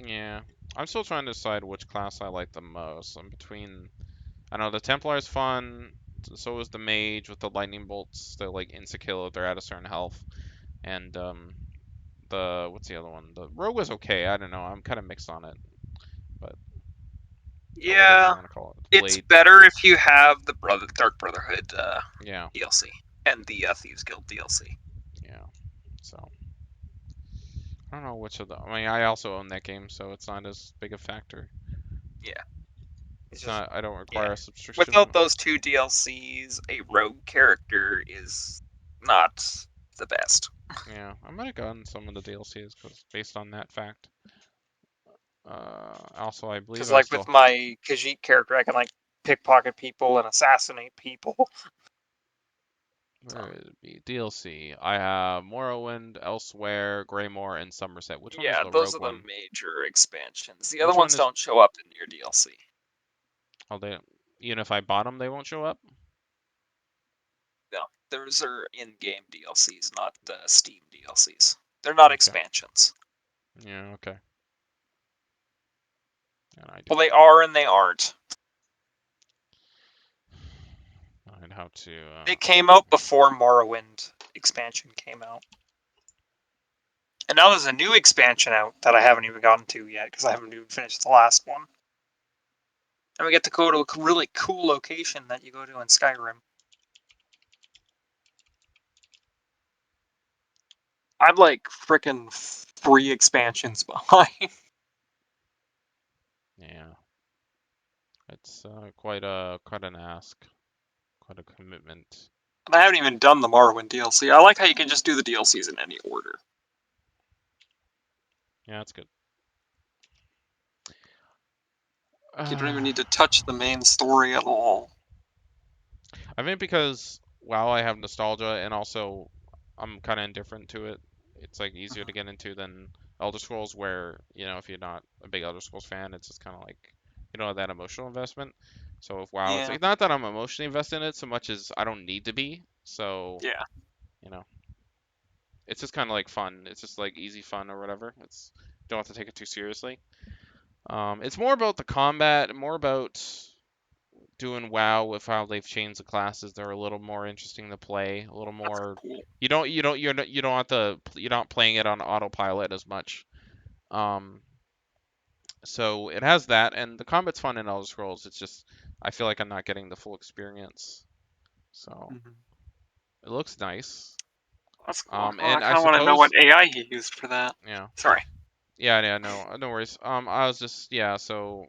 Yeah, I'm still trying to decide which class I like the most. I'm between, I don't know, the Templar is fun. So is the Mage with the lightning bolts. They're like insta-kill if they're at a certain health. And the, what's the other one? The Rogue was okay. I don't know. I'm kind of mixed on it, but whatever you
Yeah,
want to call it.
it's better if you have the Dark Brotherhood
Yeah.
DLC and the Thieves Guild DLC.
Yeah. So I don't know which of the. I mean, I also own that game, so it's not as big a factor.
Yeah. It's
It's
just
not. I don't require
yeah.
a subscription.
Without those 2 DLCs, a rogue character is not the best.
Yeah, I might have gotten some of the DLCs because based on that fact. Also, I believe
Because
I
like with
still.
my Khajiit character, I can like pickpocket people and assassinate people.
Where would it be? DLC. I have Morrowind, Elsewhere, Greymoor, and Somerset. Which one is
Yeah,
the
those
rogue
are the
one?
major expansions. The other
Which one
ones
is?
don't show up in your DLC.
Oh, they. Even if I bought them, they won't show up.
No, those are in-game DLCs, not Steam DLCs. They're not
Okay.
expansions.
Yeah. Okay. And I do.
Well, they are and they aren't.
I'd have to.
They came out before Morrowind expansion came out. And now there's a new expansion out that I haven't even gotten to yet because I haven't even finished the last one. And we get to go to a really cool location that you go to in Skyrim. I'm like frickin' 3 expansions behind.
Yeah. It's quite an ask, quite a commitment.
And I haven't even done the Morrowind DLC. I like how you can just do the DLCs in any order.
Yeah, that's good.
You don't even need to touch the main story at all.
I think because WoW, I have nostalgia, and also I'm kind of indifferent to it. It's like easier to get into than Elder Scrolls, where if you're not a big Elder Scrolls fan, it's just kind of like you don't have that emotional investment. So with WoW, it's
Yeah.
like not that I'm emotionally invested in it so much as I don't need to be. So
Yeah.
it's just kind of like fun. It's just like easy fun or whatever. It's don't have to take it too seriously. It's more about the combat, more about doing WoW with how they've changed the classes. They're a little more interesting to play, a little more.
Cool.
You're not playing it on autopilot as much. So it has that, and the combat's fun in Elder Scrolls. It's just I feel like I'm not getting the full experience. So it looks nice.
That's cool. Well, I
And I
kind of want to know what
suppose.
AI he used for that.
Yeah.
Sorry.
Yeah, no worries. I was just so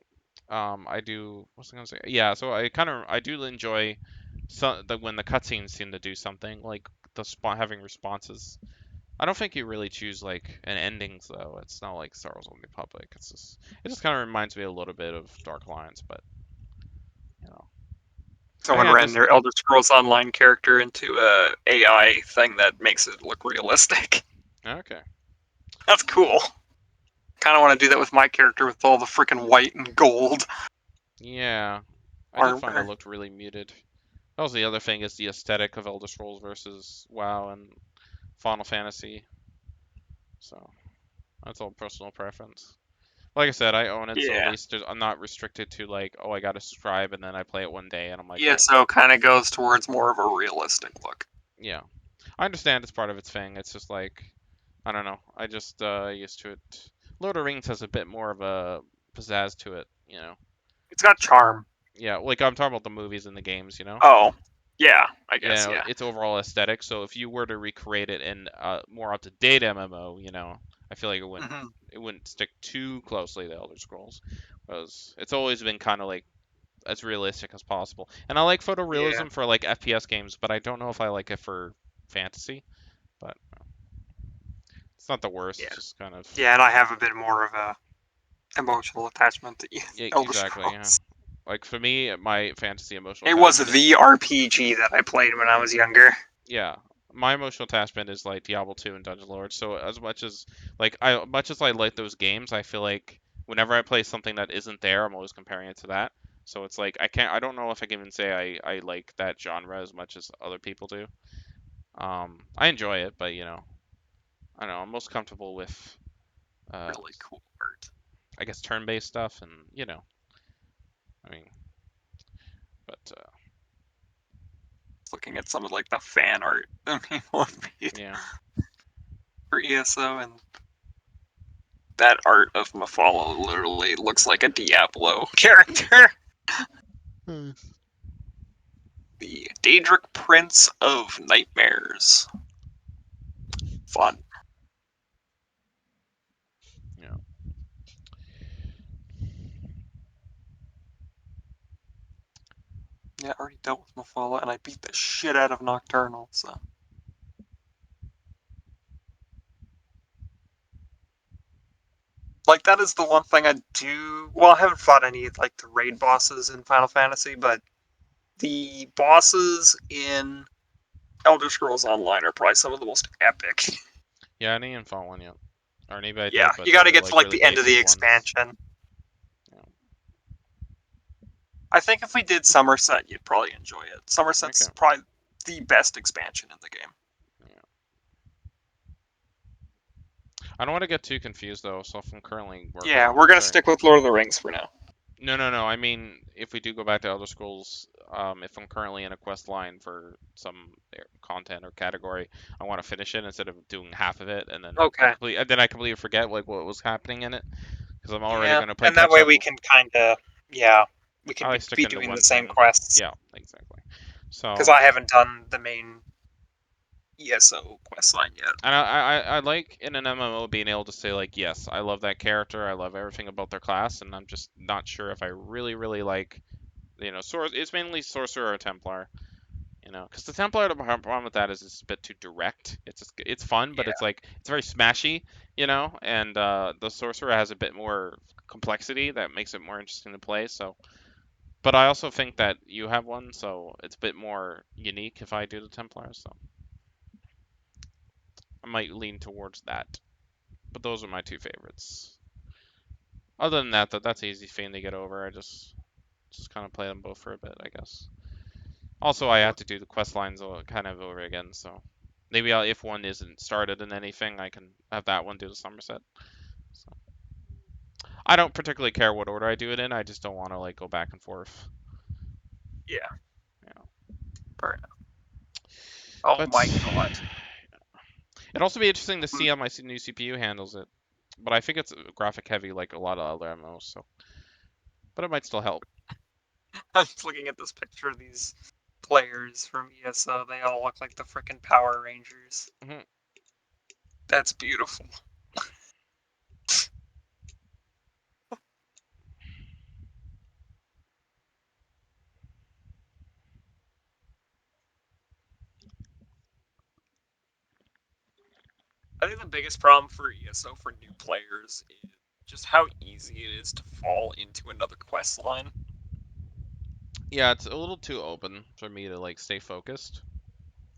I do. What's I gonna say? Yeah, so I do enjoy when the cutscenes seem to do something like the having responses. I don't think you really choose like an endings though. It's not like Star Wars Old Republic. It just kind of reminds me a little bit of Dark Alliance, but you know.
Someone
Again,
ran
just
their Elder Scrolls Online character into a AI thing that makes it look realistic.
okay.
That's cool. Kind of want to do that with my character with all the freaking white and gold.
Yeah, I did find it
Armor.
looked really muted. That was the other thing is the aesthetic of Elder Scrolls versus WoW and Final Fantasy. So that's all personal preference. Like I said, I own it, so at
Yeah.
least I'm not restricted to like, oh, I got to subscribe and then I play it one day and I'm like,
ESO kind of goes towards more of a realistic look.
yeah. I understand it's part of its thing. It's just like, I don't know. I just used to it. Lord of the Rings has a bit more of a pizzazz to it,
It's got charm.
Yeah, like I'm talking about the movies and the games,
Oh, yeah, I guess,
Yeah,
yeah.
its overall aesthetic. So if you were to recreate it in a more up-to-date MMO, I feel like it wouldn't stick too closely to Elder Scrolls, because it's always been kind of like as realistic as possible. And I like photorealism for like FPS games, but I don't know if I like it for fantasy. But it's not the worst.
Yeah.
It's just kind of.
Yeah, and I have a bit more of a emotional attachment to Elder
Exactly. Yeah.
Scrolls.
Like for me, my fantasy emotional.
It was
attachment
the RPG that I played when I was younger.
Yeah, my emotional attachment is like Diablo 2 and Dungeon Lord. So as much as I like those games, I feel like whenever I play something that isn't there, I'm always comparing it to that. So it's like I don't know if I can even say I like that genre as much as other people do. I enjoy it, but I don't know. I'm most comfortable with
Really cool art.
I guess turn-based stuff, and I mean, but
Looking at some of like the fan art that people have made for ESO, and that art of Mafala literally looks like a Diablo character. The Daedric Prince of Nightmares. Fun.
Yeah.
Yeah, I already dealt with Mafala, and I beat the shit out of Nocturnal, so. Like, that is the one thing I do. Well, I haven't fought any, like, the raid bosses in Final Fantasy, but the bosses in Elder Scrolls Online are probably some of the most epic.
Yeah, I didn't even fought one yet. Or maybe I
Yeah,
did, but
you
they
gotta
were
get to,
like
like,
really
the end of the
basic ones.
expansion.
Yeah.
I think if we did Somerset, you'd probably enjoy it. Somerset's
Okay.
probably the best expansion in the game.
I don't want to get too confused though, so if I'm currently working
Yeah,
on
we're gonna
certain...
stick with Lord of the Rings for now.
No, I mean, if we do go back to Elder Scrolls, if I'm currently in a quest line for some content or category, I want to finish it instead of doing half of it, and then
Okay.
I completely forget like what was happening in it, because I'm already
Yeah,
going to play
and that
catch
way
up.
we can kind of, yeah, we
I
can
like
be
sticking to
doing the
one
same
thing.
quests.
Yeah, exactly.
Because
So,
I haven't done the main ESO quest line yet.
and I like in an MMO being able to say like, yes, I love that character, I love everything about their class, and I'm just not sure if I really like, it's mainly Sorcerer or Templar. Because the Templar, the problem with that is it's a bit too direct. It's fun, but it's like it's very smashy, And the Sorcerer has a bit more complexity that makes it more interesting to play. So, but I also think that you have one, so it's a bit more unique if I do the Templar. So I might lean towards that. But those are my two favorites. Other than that, that's an easy thing to get over. I just kind of play them both for a bit, I guess. Also, I have to do the quest lines kind of over again, so maybe if one isn't started in anything, I can have that one do the Somerset. So I don't particularly care what order I do it in. I just don't want to like go back and forth.
Yeah.
Yeah.
Fair enough. Oh
but
my god.
It'd also be interesting to see how my new CPU handles it. But I think it's graphic heavy like a lot of other MMOs, so. But it might still help.
I'm just looking at this picture of these players from ESO. They all look like the frickin' Power Rangers.
Mm-hmm.
That's beautiful. I think the biggest problem for ESO for new players is just how easy it is to fall into another quest line.
Yeah, it's a little too open for me to like stay focused.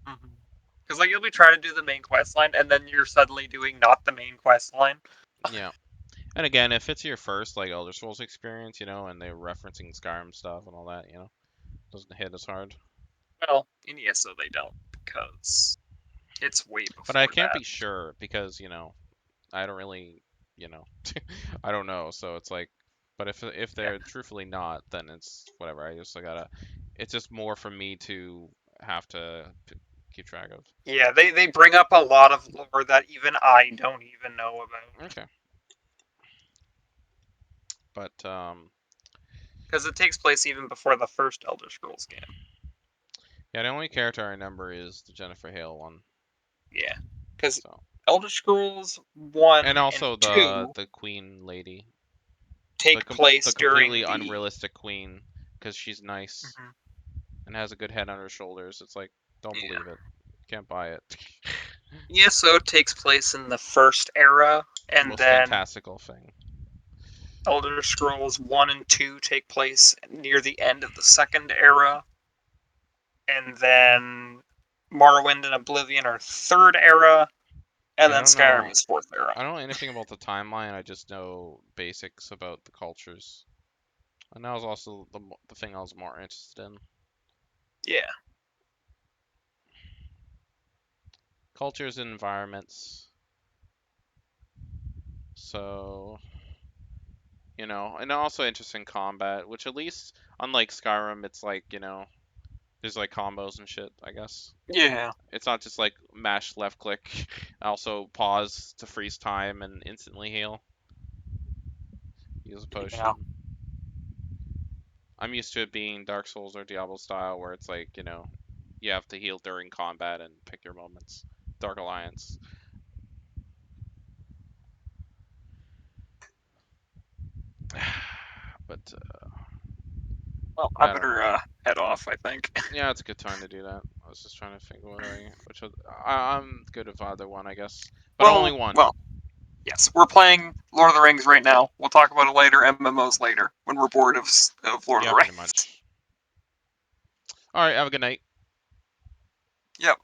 Because like you'll be trying to do the main quest line, and then you're suddenly doing not the main quest line.
Yeah. And again, if it's your first like Elder Scrolls experience, and they're referencing Skyrim stuff and all that, doesn't hit as hard.
Well, in ESO they don't, because it's way before
But I can't
that.
be sure because, I don't really, I don't know. So it's like, but if they're truthfully not, then it's whatever. I just gotta, it's just more for me to have to keep track of.
Yeah, they bring up a lot of lore that even I don't even know about.
Okay. But
because it takes place even before the first Elder Scrolls game.
Yeah, the only character I remember is the Jennifer Hale one.
Yeah, because Elder Scrolls 1
and also
and 2
the Queen lady
take place
the
during
completely
the
unrealistic Queen because she's nice and has a good head on her shoulders. It's like, don't believe it, can't buy it.
ESO takes place in the first era, and
Most
then
fantastical thing.
Elder Scrolls 1 and 2 take place near the end of the second era, and then Morrowind and Oblivion are third era, and then Skyrim is fourth era.
I don't know anything about the timeline. I just know basics about the cultures, and that was also the thing I was more interested in.
Yeah.
Cultures and environments. So, and also interesting combat, which at least, unlike Skyrim, it's like, there's like combos and shit, I guess.
Yeah.
It's not just like mash left click, also pause to freeze time and instantly heal. Use a potion.
Yeah.
I'm used to it being Dark Souls or Diablo style, where it's like, you have to heal during combat and pick your moments. Dark Alliance. But
Well, I
don't
better
know.
head off, I think.
Yeah, it's a good time to do that. I was just trying to think I'm good with either one, I guess. But only one.
Well, yes, we're playing Lord of the Rings right now. We'll talk about it later, MMOs later, when we're bored of Lord of
Yeah,
the
pretty
Rings.
much. Alright, have a good night.
Yep.